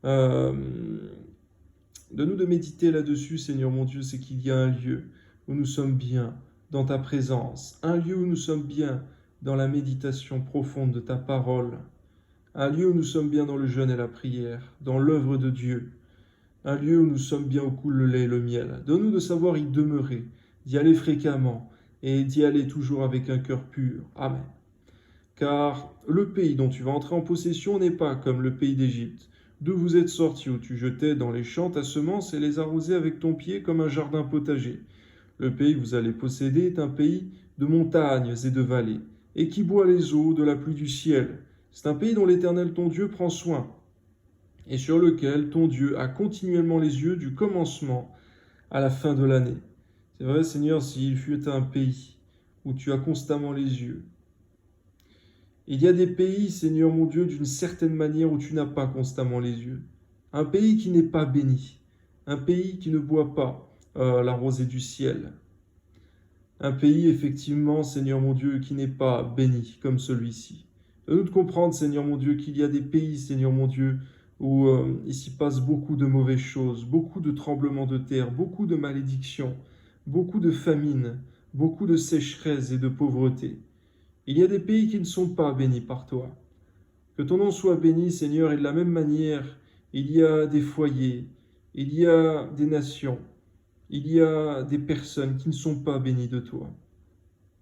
Donne-nous de méditer là-dessus, Seigneur mon Dieu, c'est qu'il y a un lieu où nous sommes bien dans ta présence, un lieu où nous sommes bien dans la méditation profonde de ta parole. un lieu où nous sommes bien dans le jeûne et la prière, dans l'œuvre de Dieu, un lieu où nous sommes bien où coule le lait et le miel. Donne-nous de savoir y demeurer, d'y aller fréquemment et d'y aller toujours avec un cœur pur. Amen. Car le pays dont tu vas entrer en possession n'est pas comme le pays d'Égypte, d'où vous êtes sortis, où tu jetais dans les champs ta semence et les arrosais avec ton pied comme un jardin potager. Le pays que vous allez posséder est un pays de montagnes et de vallées, et qui boit les eaux de la pluie du ciel. C'est un pays dont l'Éternel ton Dieu prend soin, et sur lequel ton Dieu a continuellement les yeux du commencement à la fin de l'année. C'est vrai, Seigneur, s'il fut un pays où tu as constamment les yeux. Il y a des pays, Seigneur mon Dieu, d'une certaine manière où tu n'as pas constamment les yeux. Un pays qui n'est pas béni, un pays qui ne boit pas la rosée du ciel. Un pays, effectivement, Seigneur mon Dieu, qui n'est pas béni comme celui-ci. Donne-nous de comprendre, Seigneur mon Dieu, qu'il y a des pays, Seigneur mon Dieu, où il s'y passe beaucoup de mauvaises choses, beaucoup de tremblements de terre, beaucoup de malédictions, beaucoup de famine, beaucoup de sécheresse et de pauvreté. Il y a des pays qui ne sont pas bénis par toi. Que ton nom soit béni, Seigneur, et de la même manière, il y a des foyers, il y a des nations, il y a des personnes qui ne sont pas bénies de toi.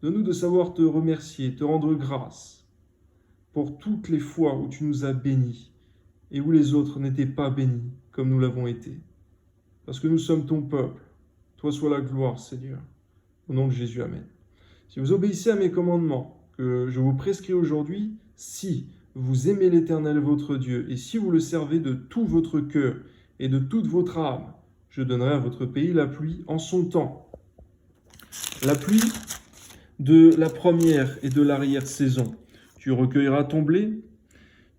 Donne-nous de savoir te remercier, te rendre grâce pour toutes les fois où tu nous as bénis et où les autres n'étaient pas bénis comme nous l'avons été. Parce que nous sommes ton peuple. Toi soit la gloire, Seigneur. Au nom de Jésus, Amen. Si vous obéissez à mes commandements que je vous prescris aujourd'hui, si vous aimez l'Éternel votre Dieu et si vous le servez de tout votre cœur et de toute votre âme, je donnerai à votre pays la pluie en son temps. La pluie de la première et de l'arrière-saison. Tu recueilleras ton blé,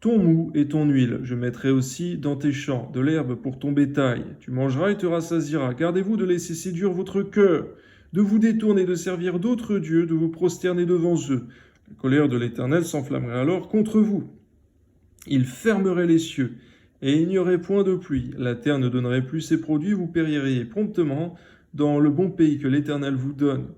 ton mou et ton huile. Je mettrai aussi dans tes champs de l'herbe pour ton bétail. Tu mangeras et te rassasieras. Gardez-vous de laisser séduire votre cœur, de vous détourner de servir d'autres dieux, de vous prosterner devant eux. La colère de l'Éternel s'enflammerait alors contre vous. Il fermerait les cieux, et il n'y aurait point de pluie. La terre ne donnerait plus ses produits, vous péririez promptement dans le bon pays que l'Éternel vous donne.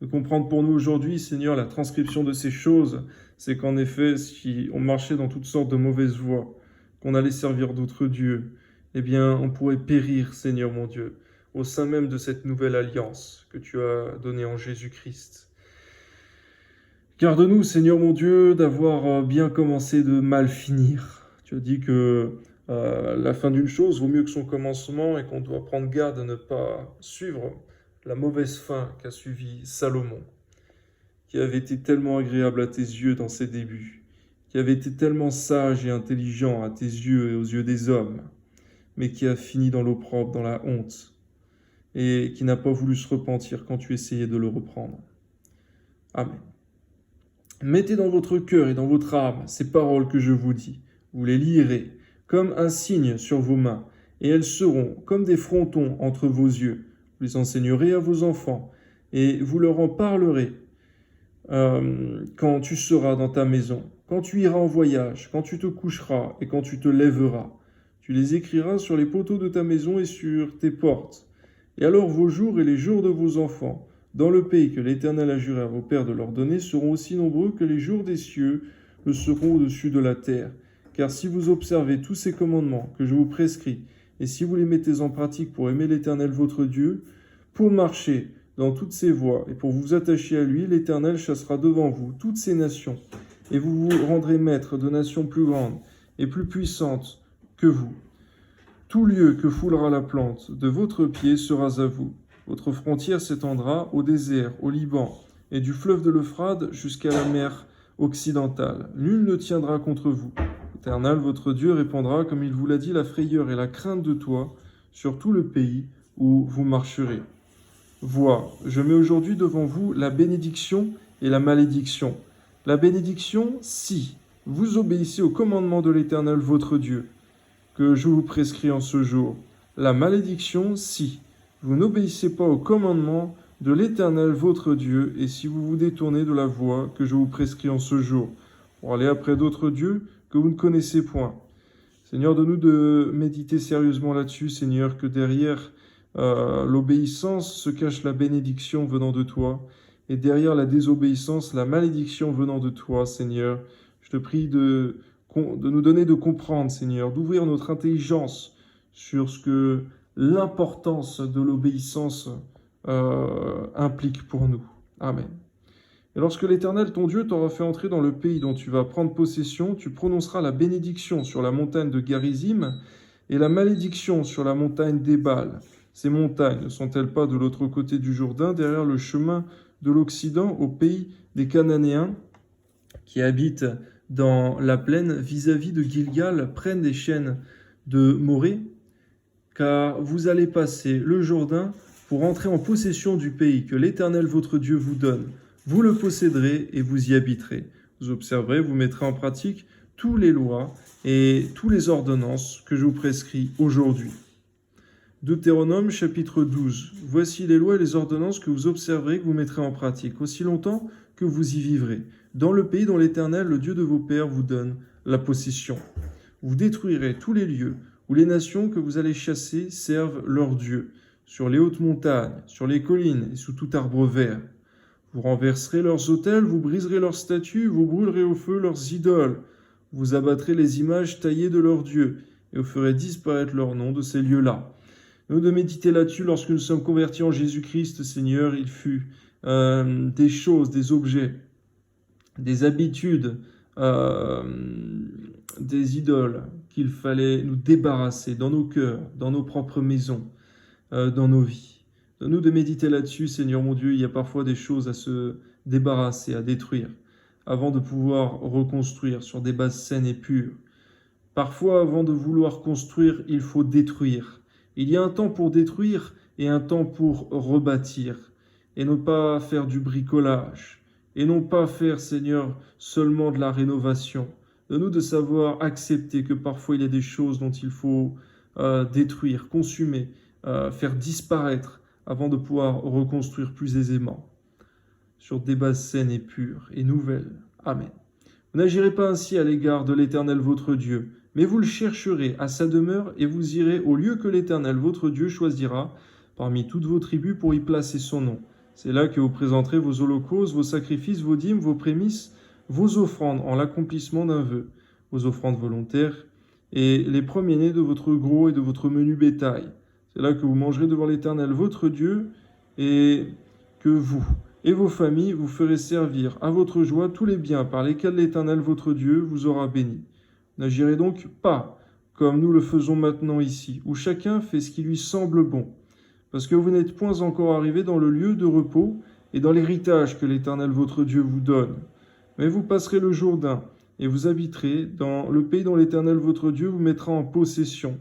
De comprendre pour nous aujourd'hui, Seigneur, la transcription de ces choses, c'est qu'en effet, si on marchait dans toutes sortes de mauvaises voies, qu'on allait servir d'autres dieux, eh bien, on pourrait périr, Seigneur mon Dieu, au sein même de cette nouvelle alliance que tu as donnée en Jésus-Christ. Garde-nous, Seigneur mon Dieu, d'avoir bien commencé de mal finir. Tu as dit que la fin d'une chose vaut mieux que son commencement et qu'on doit prendre garde à ne pas suivre la mauvaise fin qu'a suivi Salomon, qui avait été tellement agréable à tes yeux dans ses débuts, qui avait été tellement sage et intelligent à tes yeux et aux yeux des hommes, mais qui a fini dans l'opprobre, dans la honte, et qui n'a pas voulu se repentir quand tu essayais de le reprendre. Amen. Mettez dans votre cœur et dans votre âme ces paroles que je vous dis. Vous les lirez comme un signe sur vos mains, et elles seront comme des frontons entre vos yeux. Vous les enseignerez à vos enfants, et vous leur en parlerez quand tu seras dans ta maison, quand tu iras en voyage, quand tu te coucheras et quand tu te lèveras. Tu les écriras sur les poteaux de ta maison et sur tes portes. Et alors vos jours et les jours de vos enfants, dans le pays que l'Éternel a juré à vos pères de leur donner, seront aussi nombreux que les jours des cieux le seront au-dessus de la terre. Car si vous observez tous ces commandements que je vous prescris, et si vous les mettez en pratique pour aimer l'Éternel votre Dieu, pour marcher dans toutes ses voies et pour vous attacher à lui, l'Éternel chassera devant vous toutes ces nations, et vous vous rendrez maître de nations plus grandes et plus puissantes que vous. Tout lieu que foulera la plante de votre pied sera à vous. Votre frontière s'étendra au désert, au Liban, et du fleuve de l'Euphrate jusqu'à la mer occidentale. Nul ne tiendra contre vous. L'Éternel, votre Dieu, répandra, comme il vous l'a dit, la frayeur et la crainte de toi sur tout le pays où vous marcherez. Vois, je mets aujourd'hui devant vous la bénédiction et la malédiction. La bénédiction, si vous obéissez au commandement de l'Éternel, votre Dieu, que je vous prescris en ce jour. La malédiction, si vous n'obéissez pas au commandement de l'Éternel, votre Dieu, et si vous vous détournez de la voie que je vous prescris en ce jour, pour aller après d'autres dieux que vous ne connaissez point. Seigneur, donne-nous de méditer sérieusement là-dessus, Seigneur, que derrière l'obéissance se cache la bénédiction venant de toi, et derrière la désobéissance, la malédiction venant de toi, Seigneur. Je te prie de de nous donner de comprendre, Seigneur, d'ouvrir notre intelligence sur ce que l'importance de l'obéissance implique pour nous. Amen. Et lorsque l'Éternel, ton Dieu, t'aura fait entrer dans le pays dont tu vas prendre possession, tu prononceras la bénédiction sur la montagne de Garizim et la malédiction sur la montagne d'Ébal. Ces montagnes ne sont-elles pas de l'autre côté du Jourdain, derrière le chemin de l'Occident, au pays des Cananéens, qui habitent dans la plaine vis-à-vis de Gilgal, près des chaînes de Morée? Car vous allez passer le Jourdain pour entrer en possession du pays que l'Éternel votre Dieu vous donne. Vous le posséderez et vous y habiterez. Vous observerez, vous mettrez en pratique toutes les lois et toutes les ordonnances que je vous prescris aujourd'hui. Deutéronome chapitre 12. Voici les lois et les ordonnances que vous observerez, que vous mettrez en pratique, aussi longtemps que vous y vivrez, dans le pays dont l'Éternel, le Dieu de vos pères, vous donne la possession. Vous détruirez tous les lieux où les nations que vous allez chasser servent leurs dieux, sur les hautes montagnes, sur les collines et sous tout arbre vert. Vous renverserez leurs autels, vous briserez leurs statues, vous brûlerez au feu leurs idoles. Vous abattrez les images taillées de leurs dieux et vous ferez disparaître leur nom de ces lieux-là. Nous de méditer là-dessus lorsque nous sommes convertis en Jésus-Christ, Seigneur, il fut des choses, des objets, des habitudes, des idoles qu'il fallait nous débarrasser dans nos cœurs, dans nos propres maisons, dans nos vies. Donne-nous de méditer là-dessus, Seigneur mon Dieu. Il y a parfois des choses à se débarrasser, à détruire, avant de pouvoir reconstruire sur des bases saines et pures. Parfois, avant de vouloir construire, il faut détruire. Il y a un temps pour détruire et un temps pour rebâtir, et ne pas faire du bricolage, et non pas faire, Seigneur, seulement de la rénovation. Donne-nous de savoir accepter que parfois il y a des choses dont il faut détruire, consumer, faire disparaître, avant de pouvoir reconstruire plus aisément, sur des bases saines et pures et nouvelles. Amen. Vous n'agirez pas ainsi à l'égard de l'Éternel votre Dieu, mais vous le chercherez à sa demeure et vous irez au lieu que l'Éternel votre Dieu choisira parmi toutes vos tribus pour y placer son nom. C'est là que vous présenterez vos holocaustes, vos sacrifices, vos dîmes, vos prémices, vos offrandes en l'accomplissement d'un vœu, vos offrandes volontaires et les premiers-nés de votre gros et de votre menu bétail. C'est là que vous mangerez devant l'Éternel votre Dieu et que vous et vos familles vous ferez servir à votre joie tous les biens par lesquels l'Éternel votre Dieu vous aura béni. N'agirez donc pas comme nous le faisons maintenant ici, où chacun fait ce qui lui semble bon, parce que vous n'êtes point encore arrivés dans le lieu de repos et dans l'héritage que l'Éternel votre Dieu vous donne. Mais vous passerez le Jourdain et vous habiterez dans le pays dont l'Éternel votre Dieu vous mettra en possession.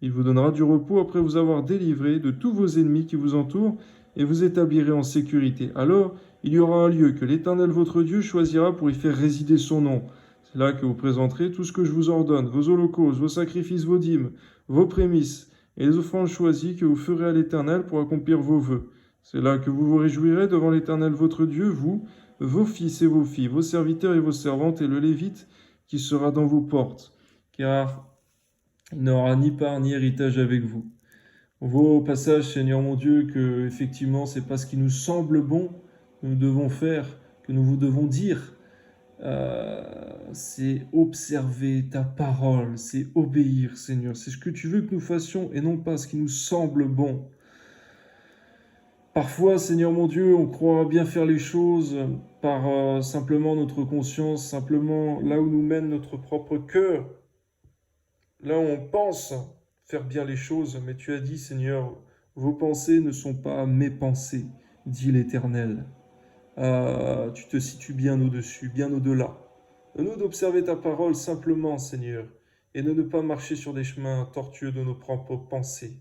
Il vous donnera du repos après vous avoir délivré de tous vos ennemis qui vous entourent et vous établirez en sécurité. Alors, il y aura un lieu que l'Éternel votre Dieu choisira pour y faire résider son nom. C'est là que vous présenterez tout ce que je vous ordonne, vos holocaustes, vos sacrifices, vos dîmes, vos prémices et les offrandes choisies que vous ferez à l'Éternel pour accomplir vos vœux. C'est là que vous vous réjouirez devant l'Éternel votre Dieu, vous, vos fils et vos filles, vos serviteurs et vos servantes et le Lévite qui sera dans vos portes. Car il n'aura ni part ni héritage avec vous. On voit au passage, Seigneur mon Dieu, que effectivement, c'est pas ce qui nous semble bon que nous devons faire, que nous vous devons dire. C'est observer ta parole, c'est obéir, Seigneur. C'est ce que tu veux que nous fassions et non pas ce qui nous semble bon. Parfois, Seigneur mon Dieu, on croit bien faire les choses par simplement notre conscience, simplement là où nous mène notre propre cœur. Là où on pense faire bien les choses, mais tu as dit, Seigneur, vos pensées ne sont pas mes pensées, dit l'Éternel. Tu te situes bien au-dessus, bien au-delà. Donne-nous d'observer ta parole simplement, Seigneur, et de ne pas marcher sur des chemins tortueux de nos propres pensées.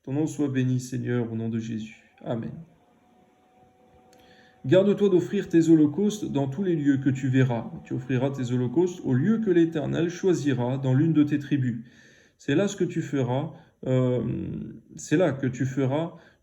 Ton nom soit béni, Seigneur, au nom de Jésus. Amen. Garde-toi d'offrir tes holocaustes dans tous les lieux que tu verras. Tu offriras tes holocaustes au lieu que l'Éternel choisira dans l'une de tes tribus. C'est là que tu feras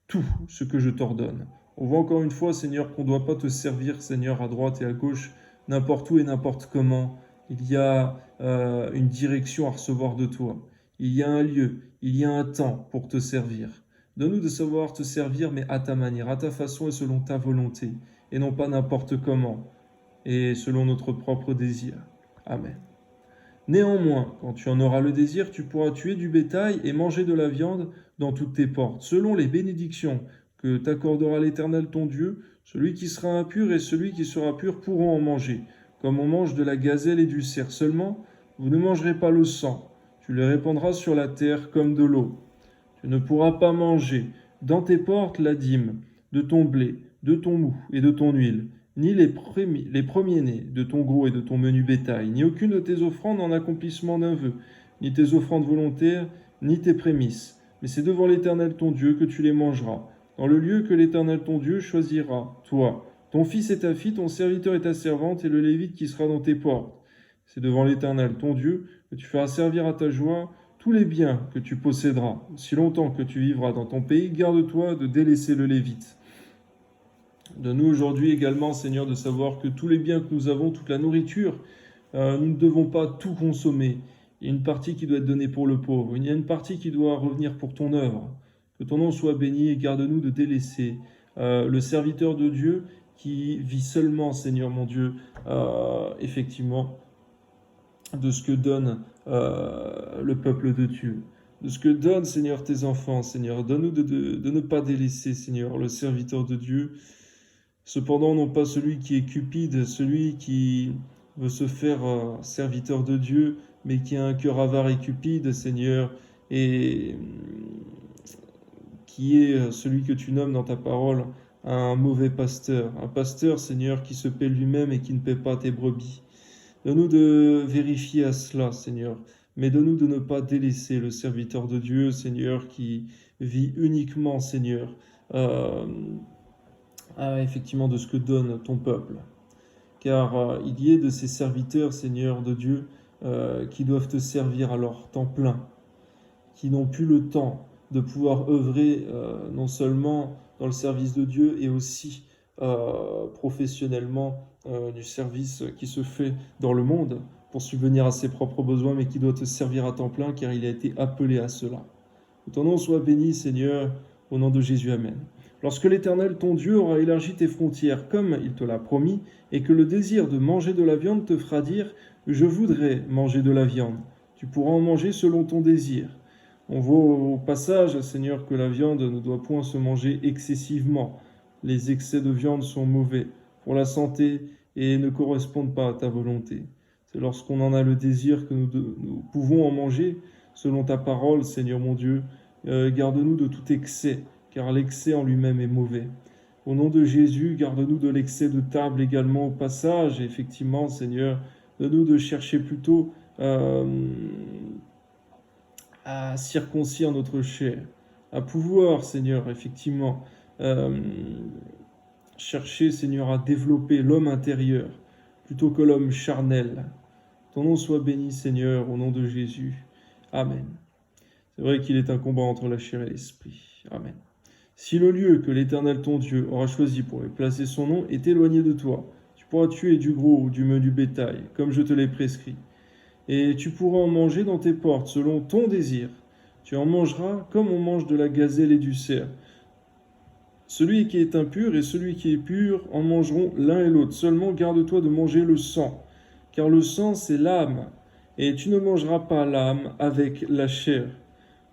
tout ce que je t'ordonne. On voit encore une fois, Seigneur, qu'on ne doit pas te servir, Seigneur, à droite et à gauche, n'importe où et n'importe comment. Il y a une direction à recevoir de toi. Il y a un lieu, il y a un temps pour te servir. Donne-nous de savoir te servir, mais à ta manière, à ta façon et selon ta volonté, et non pas n'importe comment, et selon notre propre désir. Amen. Néanmoins, quand tu en auras le désir, tu pourras tuer du bétail et manger de la viande dans toutes tes portes, selon les bénédictions que t'accordera l'Éternel ton Dieu. Celui qui sera impur et celui qui sera pur pourront en manger, comme on mange de la gazelle et du cerf. Seulement, vous ne mangerez pas le sang. Tu le répandras sur la terre comme de l'eau. Tu ne pourras pas manger dans tes portes la dîme de ton blé, de ton mou et de ton huile, ni les premiers-nés de ton gros et de ton menu bétail, ni aucune de tes offrandes en accomplissement d'un vœu, ni tes offrandes volontaires, ni tes prémices. Mais c'est devant l'Éternel ton Dieu que tu les mangeras, dans le lieu que l'Éternel ton Dieu choisira, toi, ton fils et ta fille, ton serviteur et ta servante, et le Lévite qui sera dans tes portes. C'est devant l'Éternel ton Dieu que tu feras servir à ta joie tous les biens que tu posséderas. Si longtemps que tu vivras dans ton pays, garde-toi de délaisser le Lévite. Donne-nous aujourd'hui également, Seigneur, de savoir que tous les biens que nous avons, toute la nourriture, nous ne devons pas tout consommer. Il y a une partie qui doit être donnée pour le pauvre. Il y a une partie qui doit revenir pour ton œuvre. Que ton nom soit béni et garde-nous de délaisser le serviteur de Dieu qui vit seulement, Seigneur mon Dieu, effectivement, de ce que donne le peuple de Dieu. De ce que donnent, Seigneur, tes enfants, Seigneur. Donne-nous de ne pas délaisser, Seigneur, le serviteur de Dieu. Cependant, non pas celui qui est cupide, celui qui veut se faire serviteur de Dieu, mais qui a un cœur avare et cupide, Seigneur, et qui est celui que tu nommes dans ta parole un mauvais pasteur. Un pasteur, Seigneur, qui se paie lui-même et qui ne paie pas tes brebis. Donne-nous de vérifier à cela, Seigneur, mais donne-nous de ne pas délaisser le serviteur de Dieu, Seigneur, qui vit uniquement, Seigneur, effectivement de ce que donne ton peuple. Car il y a de ces serviteurs, Seigneur de Dieu, qui doivent te servir à leur temps plein, qui n'ont plus le temps de pouvoir œuvrer non seulement dans le service de Dieu et aussi professionnellement du service qui se fait dans le monde pour subvenir à ses propres besoins, mais qui doit te servir à temps plein car il a été appelé à cela. Que ton nom soit béni, Seigneur, au nom de Jésus, Amen. Lorsque l'Éternel, ton Dieu, aura élargi tes frontières comme il te l'a promis, et que le désir de manger de la viande te fera dire « Je voudrais manger de la viande », tu pourras en manger selon ton désir. On voit au passage, Seigneur, que la viande ne doit point se manger excessivement. Les excès de viande sont mauvais pour la santé et ne correspondent pas à ta volonté. C'est lorsqu'on en a le désir que nous pouvons en manger selon ta parole, Seigneur mon Dieu. Garde-nous de tout excès, car l'excès en lui-même est mauvais. Au nom de Jésus, garde-nous de l'excès de table également au passage. Et effectivement, Seigneur, donne-nous de chercher plutôt à circoncire notre chair, à pouvoir, Seigneur, effectivement, chercher, Seigneur, à développer l'homme intérieur plutôt que l'homme charnel. Ton nom soit béni, Seigneur, au nom de Jésus. Amen. C'est vrai qu'il est un combat entre la chair et l'esprit. Amen. Si le lieu que l'Éternel ton Dieu aura choisi pour y placer son nom est éloigné de toi, tu pourras tuer du gros ou du menu bétail, comme je te l'ai prescrit. Et tu pourras en manger dans tes portes, selon ton désir. Tu en mangeras comme on mange de la gazelle et du cerf. Celui qui est impur et celui qui est pur en mangeront l'un et l'autre. Seulement garde-toi de manger le sang, car le sang c'est l'âme, et tu ne mangeras pas l'âme avec la chair.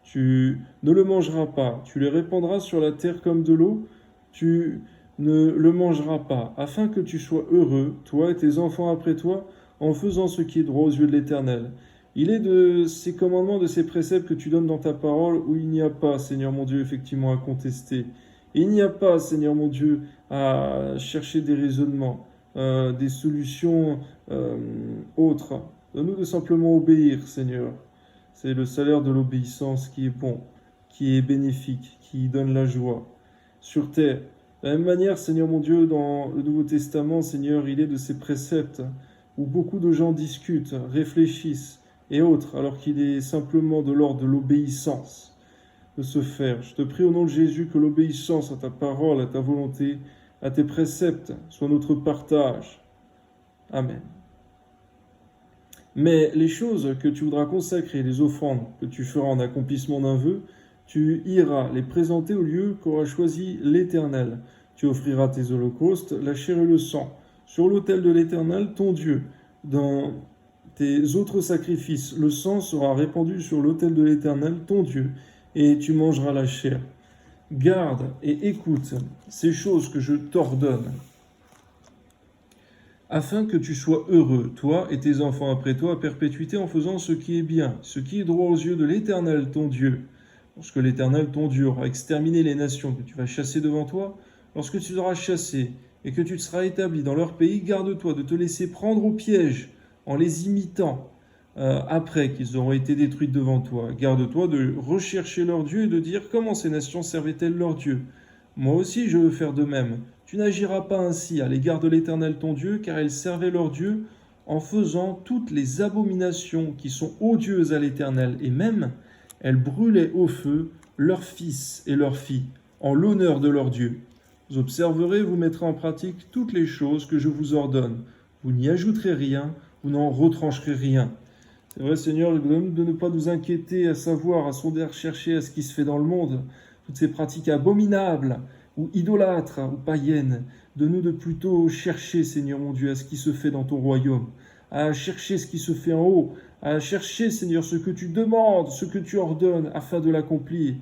Tu ne le mangeras pas, tu le répandras sur la terre comme de l'eau, tu ne le mangeras pas, afin que tu sois heureux, toi et tes enfants après toi, en faisant ce qui est droit aux yeux de l'Éternel. Il est de ces commandements, de ces préceptes que tu donnes dans ta parole, où il n'y a pas, Seigneur mon Dieu, effectivement à contester. Et il n'y a pas, Seigneur mon Dieu, à chercher des raisonnements, des solutions autres. Donne-nous de simplement obéir, Seigneur. C'est le salaire de l'obéissance qui est bon, qui est bénéfique, qui donne la joie sur terre. De la même manière, Seigneur mon Dieu, dans le Nouveau Testament, Seigneur, il est de ces préceptes où beaucoup de gens discutent, réfléchissent et autres, alors qu'il est simplement de l'ordre de l'obéissance de se faire. Je te prie au nom de Jésus que l'obéissance à ta parole, à ta volonté, à tes préceptes soit notre partage. Amen. Mais les choses que tu voudras consacrer, les offrandes que tu feras en accomplissement d'un vœu, tu iras les présenter au lieu qu'aura choisi l'Éternel. Tu offriras tes holocaustes, la chair et le sang, sur l'autel de l'Éternel, ton Dieu, dans tes autres sacrifices. Le sang sera répandu sur l'autel de l'Éternel, ton Dieu, et tu mangeras la chair. Garde et écoute ces choses que je t'ordonne, afin que tu sois heureux, toi et tes enfants après toi, à perpétuité, en faisant ce qui est bien, ce qui est droit aux yeux de l'Éternel, ton Dieu. Lorsque l'Éternel, ton Dieu, aura exterminé les nations que tu vas chasser devant toi, lorsque tu auras chassé et que tu te seras établi dans leur pays, garde-toi de te laisser prendre au piège en les imitant après qu'ils auront été détruits devant toi. Garde-toi de rechercher leur Dieu et de dire comment ces nations servaient-elles leur Dieu. Moi aussi je veux faire de même. Tu n'agiras pas ainsi à l'égard de l'Éternel ton Dieu, car elles servaient leur Dieu en faisant toutes les abominations qui sont odieuses à l'Éternel, et même elles brûlaient au feu leurs fils et leurs filles, en l'honneur de leur Dieu. Vous observerez, vous mettrez en pratique toutes les choses que je vous ordonne. Vous n'y ajouterez rien, vous n'en retrancherez rien. C'est vrai, Seigneur, de ne pas nous inquiéter, à savoir, à sonder, à rechercher à ce qui se fait dans le monde, toutes ces pratiques abominables, ou idolâtres, ou païennes, de nous de plutôt chercher, Seigneur mon Dieu, à ce qui se fait dans ton royaume, à chercher ce qui se fait en haut, à chercher, Seigneur, ce que tu demandes, ce que tu ordonnes, afin de l'accomplir.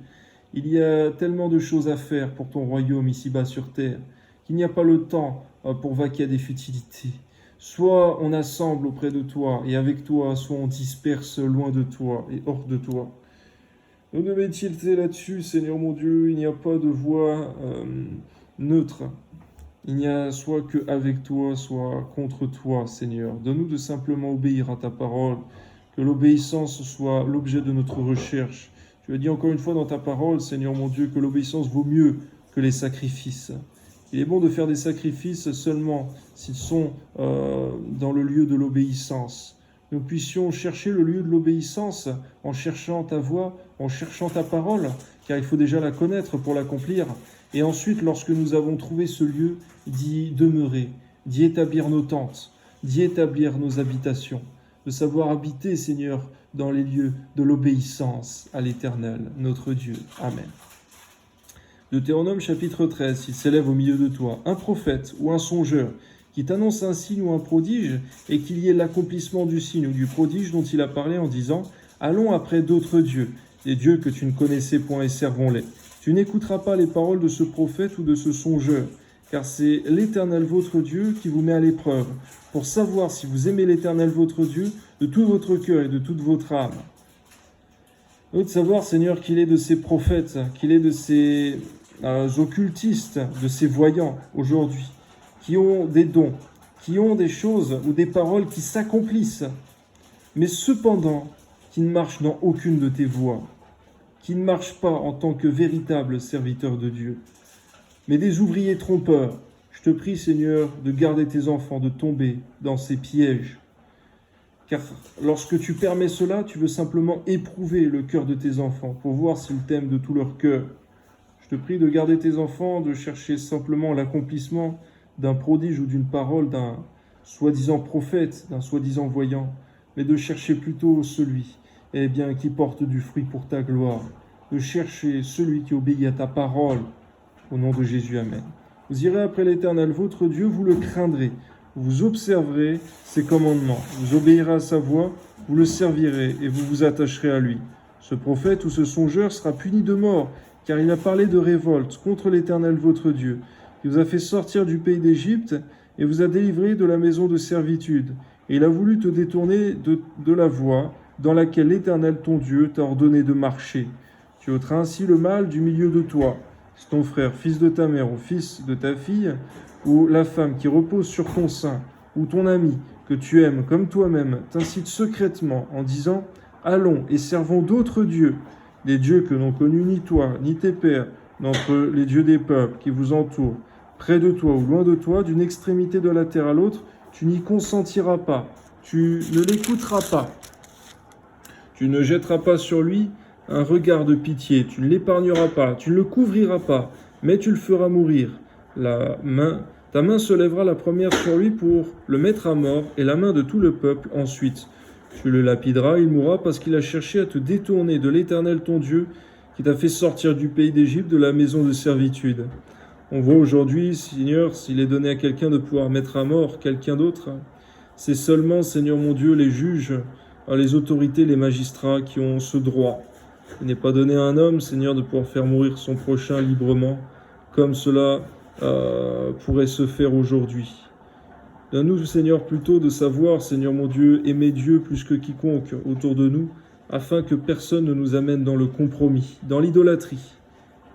Il y a tellement de choses à faire pour ton royaume ici-bas sur terre, qu'il n'y a pas le temps pour vaquer à des futilités. Soit on assemble auprès de toi et avec toi, soit on disperse loin de toi et hors de toi. Nous ne mettons là-dessus, Seigneur mon Dieu, il n'y a pas de voie neutre. Il n'y a soit que avec toi, soit contre toi, Seigneur. Donne-nous de simplement obéir à ta parole, que l'obéissance soit l'objet de notre recherche. Tu as dit encore une fois dans ta parole, Seigneur mon Dieu, que l'obéissance vaut mieux que les sacrifices. Il est bon de faire des sacrifices seulement s'ils sont dans le lieu de l'obéissance. Nous puissions chercher le lieu de l'obéissance en cherchant ta voix, en cherchant ta parole, car il faut déjà la connaître pour l'accomplir. Et ensuite, lorsque nous avons trouvé ce lieu, d'y demeurer, d'y établir nos tentes, d'y établir nos habitations, de savoir habiter, Seigneur, dans les lieux de l'obéissance à l'Éternel, notre Dieu. Amen. Deutéronome chapitre 13, il s'élève au milieu de toi un prophète ou un songeur qui t'annonce un signe ou un prodige, et qu'il y ait l'accomplissement du signe ou du prodige dont il a parlé en disant « Allons après d'autres dieux, des dieux que tu ne connaissais point et servons-les. » Tu n'écouteras pas les paroles de ce prophète ou de ce songeur, car c'est l'Éternel votre Dieu qui vous met à l'épreuve, pour savoir si vous aimez l'Éternel votre Dieu de tout votre cœur et de toute votre âme. Nous de savoir, Seigneur, qu'il est de ces prophètes, qu'il est de ces occultistes, de ces voyants aujourd'hui, qui ont des dons, qui ont des choses ou des paroles qui s'accomplissent, mais cependant qui ne marchent dans aucune de tes voies, qui ne marchent pas en tant que véritables serviteurs de Dieu, mais des ouvriers trompeurs. Je te prie, Seigneur, de garder tes enfants de tomber dans ces pièges. Car lorsque tu permets cela, tu veux simplement éprouver le cœur de tes enfants pour voir s'ils t'aiment de tout leur cœur. Je te prie de garder tes enfants, de chercher simplement l'accomplissement d'un prodige ou d'une parole d'un soi-disant prophète, d'un soi-disant voyant, mais de chercher plutôt celui qui porte du fruit pour ta gloire, de chercher celui qui obéit à ta parole. Au nom de Jésus, Amen. Vous irez après l'Éternel, votre Dieu, vous le craindrez, vous observerez ses commandements, vous obéirez à sa voix, vous le servirez et vous vous attacherez à lui. Ce prophète ou ce songeur sera puni de mort, car il a parlé de révolte contre l'Éternel, votre Dieu, qui vous a fait sortir du pays d'Égypte et vous a délivré de la maison de servitude. Et il a voulu te détourner de la voie dans laquelle l'Éternel, ton Dieu, t'a ordonné de marcher. Tu ôteras ainsi le mal du milieu de toi. Si ton frère, fils de ta mère ou fils de ta fille, ou la femme qui repose sur ton sein, ou ton ami que tu aimes comme toi-même, t'incite secrètement en disant « Allons et servons d'autres dieux, des dieux que n'ont connus ni toi, ni tes pères, d'entre les dieux des peuples qui vous entourent, près de toi ou loin de toi, d'une extrémité de la terre à l'autre, tu n'y consentiras pas, tu ne l'écouteras pas. Tu ne jetteras pas sur lui un regard de pitié, tu ne l'épargneras pas, tu ne le couvriras pas, mais tu le feras mourir. Ta main se lèvera la première sur lui pour le mettre à mort, et la main de tout le peuple ensuite. Tu le lapideras, il mourra parce qu'il a cherché à te détourner de l'Éternel ton Dieu, qui t'a fait sortir du pays d'Égypte, de la maison de servitude. On voit aujourd'hui, Seigneur, s'il est donné à quelqu'un de pouvoir mettre à mort quelqu'un d'autre, C'est seulement, Seigneur mon Dieu, les juges, les autorités, les magistrats qui ont ce droit. Il n'est pas donné à un homme, Seigneur, de pouvoir faire mourir son prochain librement, comme cela pourrait se faire aujourd'hui. Donne-nous, Seigneur, plutôt de savoir, Seigneur mon Dieu, aimer Dieu plus que quiconque autour de nous, afin que personne ne nous amène dans le compromis, dans l'idolâtrie.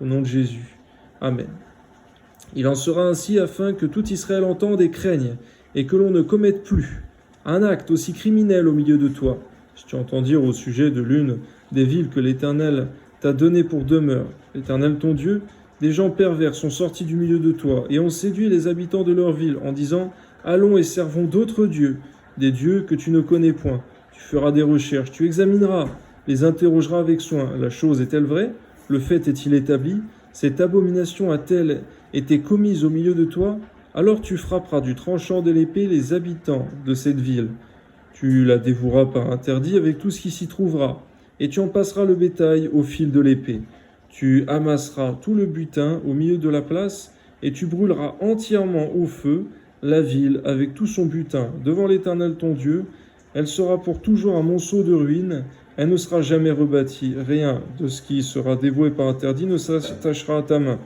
Au nom de Jésus. Amen. Il en sera ainsi afin que tout Israël entende et craigne, et que l'on ne commette plus un acte aussi criminel au milieu de toi. Si tu entends dire au sujet de l'une des villes que l'Éternel t'a donné pour demeure, l'Éternel ton Dieu, des gens pervers sont sortis du milieu de toi, et ont séduit les habitants de leur ville, en disant « Allons et servons d'autres dieux, des dieux que tu ne connais point. » Tu feras des recherches, tu examineras, les interrogeras avec soin. La chose est-elle vraie? Le fait est-il établi? Cette abomination a-t-elle été commise au milieu de toi? Alors tu frapperas du tranchant de l'épée les habitants de cette ville. Tu la dévoueras par interdit avec tout ce qui s'y trouvera, et tu en passeras le bétail au fil de l'épée. Tu amasseras tout le butin au milieu de la place, et tu brûleras entièrement au feu la ville avec tout son butin devant l'Éternel ton Dieu. Elle sera pour toujours un monceau de ruines, elle ne sera jamais rebâtie. Rien de ce qui sera dévoué par interdit ne s'attachera à ta main,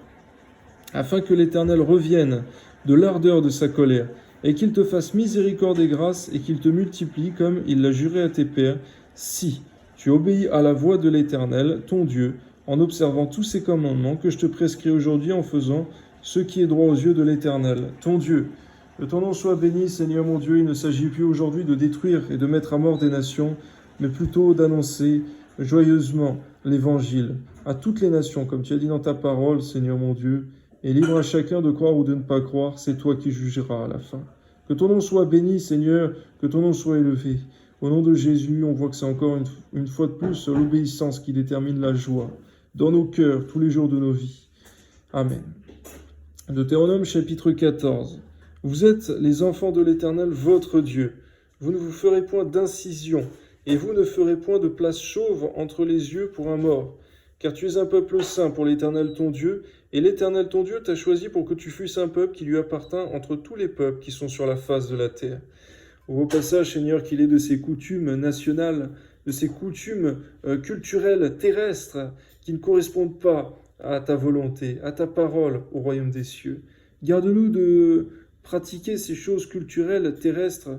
afin que l'Éternel revienne de l'ardeur de sa colère, et qu'il te fasse miséricorde et grâce, et qu'il te multiplie comme il l'a juré à tes pères, si tu obéis à la voix de l'Éternel, ton Dieu, en observant tous ces commandements que je te prescris aujourd'hui, en faisant ce qui est droit aux yeux de l'Éternel, ton Dieu. Que ton nom soit béni, Seigneur mon Dieu. Il ne s'agit plus aujourd'hui de détruire et de mettre à mort des nations, mais plutôt d'annoncer joyeusement l'Évangile à toutes les nations, comme tu as dit dans ta parole, Seigneur mon Dieu. Et libre à chacun de croire ou de ne pas croire, c'est toi qui jugeras à la fin. Que ton nom soit béni, Seigneur, que ton nom soit élevé. Au nom de Jésus, on voit que c'est encore une fois de plus l'obéissance qui détermine la joie dans nos cœurs, tous les jours de nos vies. Amen. Deutéronome chapitre 14. Vous êtes les enfants de l'Éternel, votre Dieu. Vous ne vous ferez point d'incision, et vous ne ferez point de place chauve entre les yeux pour un mort. Car tu es un peuple saint pour l'Éternel ton Dieu, et l'Éternel ton Dieu t'a choisi pour que tu fusses un peuple qui lui appartint entre tous les peuples qui sont sur la face de la terre. Au passage, Seigneur, qu'il est de ces coutumes nationales, de ces coutumes culturelles terrestres qui ne correspondent pas à ta volonté, à ta parole au royaume des cieux. Garde-nous de pratiquer ces choses culturelles terrestres,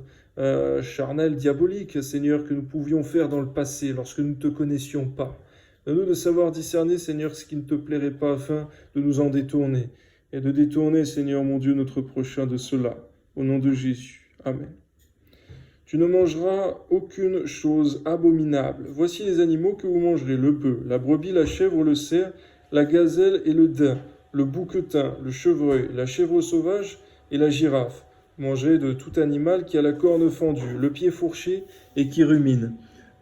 charnelles, diaboliques, Seigneur, que nous pouvions faire dans le passé lorsque nous ne te connaissions pas. Donne-nous de savoir discerner, Seigneur, ce qui ne te plairait pas afin de nous en détourner. Et de détourner, Seigneur mon Dieu, notre prochain de cela. Au nom de Jésus. Amen. Tu ne mangeras aucune chose abominable. Voici les animaux que vous mangerez, le bœuf, la brebis, la chèvre, le cerf, la gazelle et le daim, le bouquetin, le chevreuil, la chèvre sauvage et la girafe. Mangez de tout animal qui a la corne fendue, le pied fourché et qui rumine.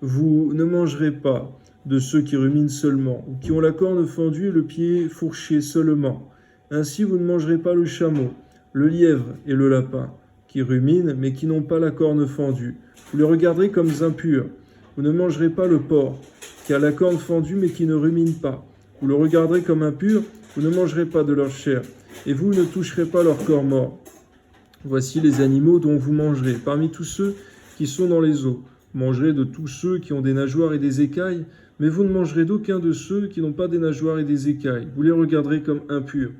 Vous ne mangerez pas de ceux qui ruminent seulement, ou qui ont la corne fendue et le pied fourché seulement. Ainsi vous ne mangerez pas le chameau, le lièvre et le lapin, qui ruminent mais qui n'ont pas la corne fendue. Vous les regarderez comme impurs. Vous ne mangerez pas le porc, qui a la corne fendue mais qui ne rumine pas. Vous le regarderez comme impur, vous ne mangerez pas de leur chair, et vous ne toucherez pas leur corps mort. Voici les animaux dont vous mangerez, parmi tous ceux qui sont dans les eaux. Vous mangerez de tous ceux qui ont des nageoires et des écailles, mais vous ne mangerez d'aucun de ceux qui n'ont pas des nageoires et des écailles. Vous les regarderez comme impurs.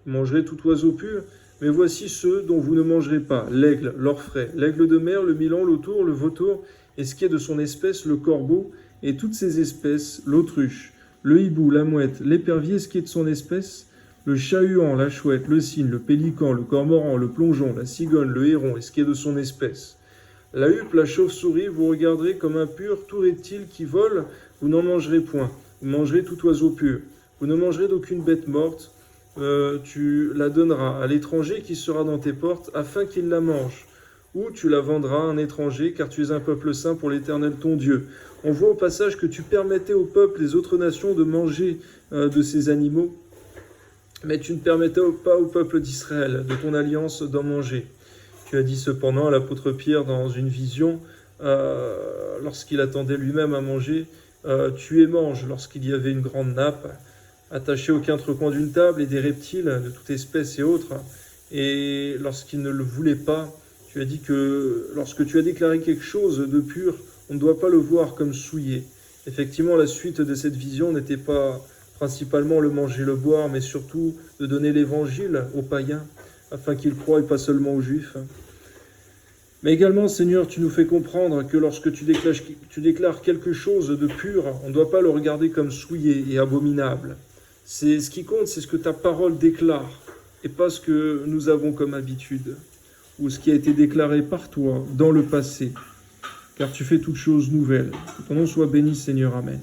Vous mangerez tout oiseau pur, mais voici ceux dont vous ne mangerez pas, l'aigle, l'orfraie, l'aigle de mer, le milan, l'autour, le vautour, et ce qui est de son espèce, le corbeau, et toutes ses espèces, l'autruche, le hibou, la mouette, l'épervier, ce qui est de son espèce, le chat-huant, la chouette, le cygne, le pélican, le cormoran, le plongeon, la cigogne, le héron, et ce qui est de son espèce. La huppe, la chauve-souris, vous regarderez comme impur, tout reptile qui vole, vous n'en mangerez point. Vous mangerez tout oiseau pur. Vous ne mangerez d'aucune bête morte. Tu la donneras à l'étranger qui sera dans tes portes, afin qu'il la mange. Ou tu la vendras à un étranger, car tu es un peuple saint pour l'Éternel ton Dieu. On voit au passage que tu permettais aux peuples des autres nations de manger de ces animaux, mais tu ne permettais pas au peuple d'Israël, de ton alliance, d'en manger. Tu as dit cependant à l'apôtre Pierre dans une vision, lorsqu'il attendait lui-même à manger, tu et mange, lorsqu'il y avait une grande nappe attachée aux quatre coins d'une table et des reptiles de toute espèce et autres. Et lorsqu'il ne le voulait pas, Tu as dit que lorsque tu as déclaré quelque chose de pur, on ne doit pas le voir comme souillé. Effectivement, la suite de cette vision n'était pas principalement le manger, le boire, mais surtout de donner l'évangile aux païens, afin qu'ils croient et pas seulement aux juifs. Mais également, Seigneur, tu nous fais comprendre que lorsque tu déclares quelque chose de pur, on ne doit pas le regarder comme souillé et abominable. C'est ce qui compte, c'est ce que ta parole déclare, et pas ce que nous avons comme habitude, ou ce qui a été déclaré par toi dans le passé, car tu fais toutes choses nouvelles. Que ton nom soit béni, Seigneur. Amen.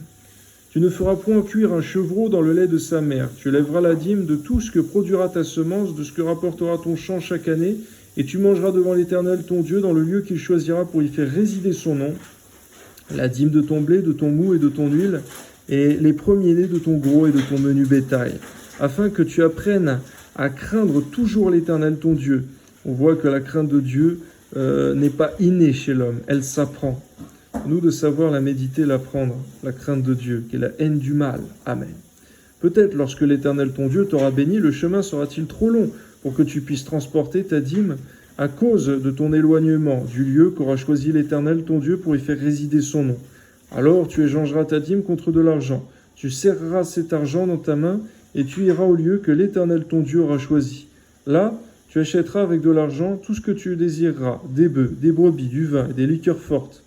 Tu ne feras point cuire un chevreau dans le lait de sa mère. Tu lèveras la dîme de tout ce que produira ta semence, de ce que rapportera ton champ chaque année, et tu mangeras devant l'Éternel ton Dieu dans le lieu qu'il choisira pour y faire résider son nom, la dîme de ton blé, de ton mou et de ton huile, et les premiers-nés de ton gros et de ton menu bétail, afin que tu apprennes à craindre toujours l'Éternel ton Dieu. On voit que la crainte de Dieu n'est pas innée chez l'homme, elle s'apprend. Nous de savoir la méditer, l'apprendre, la crainte de Dieu, qui est la haine du mal. Amen. Peut-être lorsque l'Éternel ton Dieu t'aura béni, le chemin sera-t-il trop long pour que tu puisses transporter ta dîme à cause de ton éloignement du lieu qu'aura choisi l'Éternel ton Dieu pour y faire résider son nom. Alors tu échangeras ta dîme contre de l'argent. Tu serreras cet argent dans ta main et tu iras au lieu que l'Éternel ton Dieu aura choisi. Là, tu achèteras avec de l'argent tout ce que tu désireras, des bœufs, des brebis, du vin et des liqueurs fortes.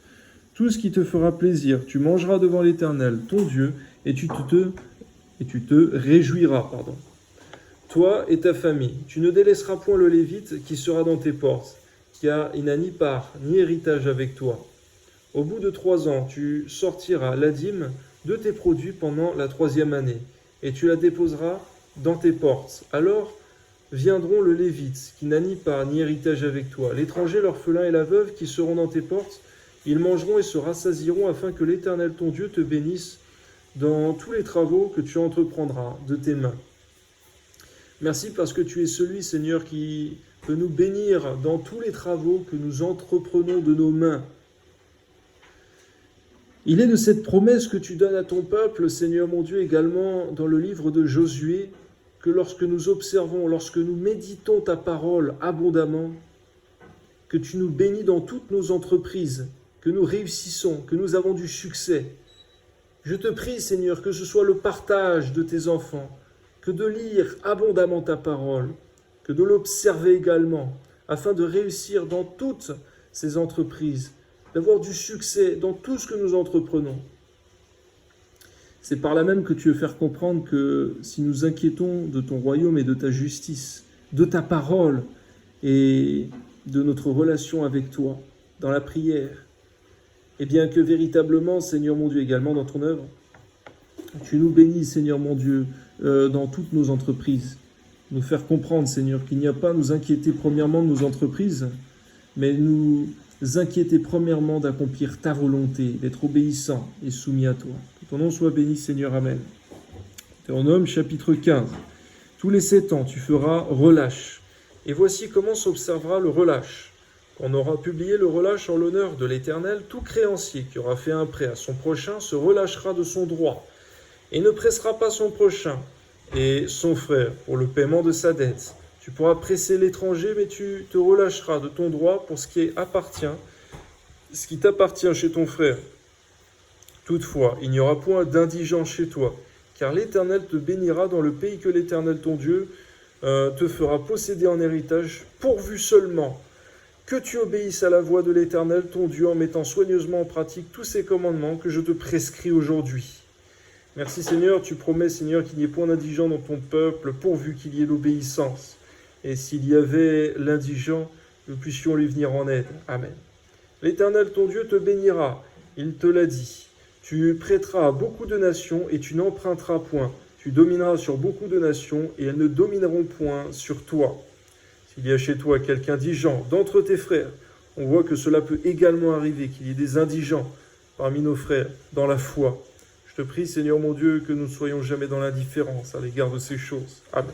Tout ce qui te fera plaisir, tu mangeras devant l'Éternel ton Dieu et tu te réjouiras. Toi et ta famille, tu ne délaisseras point le Lévite qui sera dans tes portes, car il n'a ni part ni héritage avec toi. Au bout de 3 ans, tu sortiras la dîme de tes produits pendant la 3e année, et tu la déposeras dans tes portes. Alors viendront le Lévite, qui n'a ni part ni héritage avec toi, l'étranger, l'orphelin et la veuve qui seront dans tes portes. Ils mangeront et se rassasieront afin que l'Éternel ton Dieu te bénisse dans tous les travaux que tu entreprendras de tes mains. Merci parce que tu es celui, Seigneur, qui peut nous bénir dans tous les travaux que nous entreprenons de nos mains. Il est de cette promesse que tu donnes à ton peuple, Seigneur mon Dieu, également dans le livre de Josué, que lorsque nous observons, lorsque nous méditons ta parole abondamment, que tu nous bénis dans toutes nos entreprises, que nous réussissons, que nous avons du succès. Je te prie, Seigneur, que ce soit le partage de tes enfants, que de lire abondamment ta parole, que de l'observer également, afin de réussir dans toutes ces entreprises, d'avoir du succès dans tout ce que nous entreprenons. C'est par là même que tu veux faire comprendre que si nous inquiétons de ton royaume et de ta justice, de ta parole et de notre relation avec toi dans la prière, et bien que véritablement, Seigneur mon Dieu, également dans ton œuvre, tu nous bénis, Seigneur mon Dieu, dans toutes nos entreprises. Nous faire comprendre, Seigneur, qu'il n'y a pas à nous inquiéter premièrement de nos entreprises, mais nous inquiéter premièrement d'accomplir ta volonté, d'être obéissant et soumis à toi. Que ton nom soit béni, Seigneur. Amen. Deutéronome chapitre 15. Tous les 7 ans, tu feras relâche. Et voici comment s'observera le relâche. Quand on aura publié le relâche en l'honneur de l'Éternel, tout créancier qui aura fait un prêt à son prochain se relâchera de son droit et ne pressera pas son prochain et son frère pour le paiement de sa dette. Tu pourras presser l'étranger, mais tu te relâcheras de ton droit pour ce qui t'appartient chez ton frère. Toutefois, il n'y aura point d'indigent chez toi, car l'Éternel te bénira dans le pays que l'Éternel ton Dieu te fera posséder en héritage, pourvu seulement que tu obéisses à la voix de l'Éternel ton Dieu en mettant soigneusement en pratique tous ces commandements que je te prescris aujourd'hui. Merci Seigneur, tu promets Seigneur qu'il n'y ait point d'indigent dans ton peuple, pourvu qu'il y ait l'obéissance. Et s'il y avait l'indigent, nous puissions lui venir en aide. Amen. L'Éternel ton Dieu te bénira, il te l'a dit. Tu prêteras à beaucoup de nations et tu n'emprunteras point. Tu domineras sur beaucoup de nations et elles ne domineront point sur toi. S'il y a chez toi quelqu'un d'indigent d'entre tes frères, on voit que cela peut également arriver, qu'il y ait des indigents parmi nos frères dans la foi. Je te prie, Seigneur mon Dieu, que nous ne soyons jamais dans l'indifférence à l'égard de ces choses. Amen.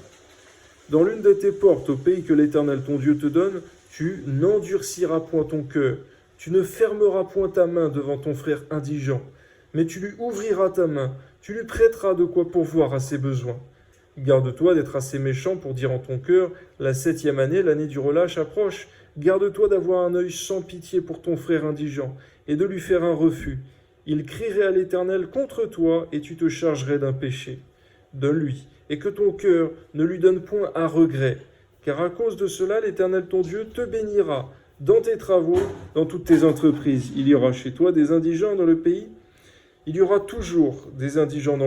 Dans l'une de tes portes, au pays que l'Éternel ton Dieu te donne, tu n'endurciras point ton cœur, tu ne fermeras point ta main devant ton frère indigent, mais tu lui ouvriras ta main, tu lui prêteras de quoi pourvoir à ses besoins. Garde-toi d'être assez méchant pour dire en ton cœur, la 7e année, l'année du relâche approche, Garde-toi d'avoir un œil sans pitié pour ton frère indigent et de lui faire un refus. Il crierait à l'Éternel contre toi et tu te chargerais d'un péché. Donne-lui, et que ton cœur ne lui donne point à regret, car à cause de cela, l'Éternel ton Dieu te bénira dans tes travaux, dans toutes tes entreprises. Il y aura chez toi des indigents dans le pays. Il y aura toujours des indigents dans le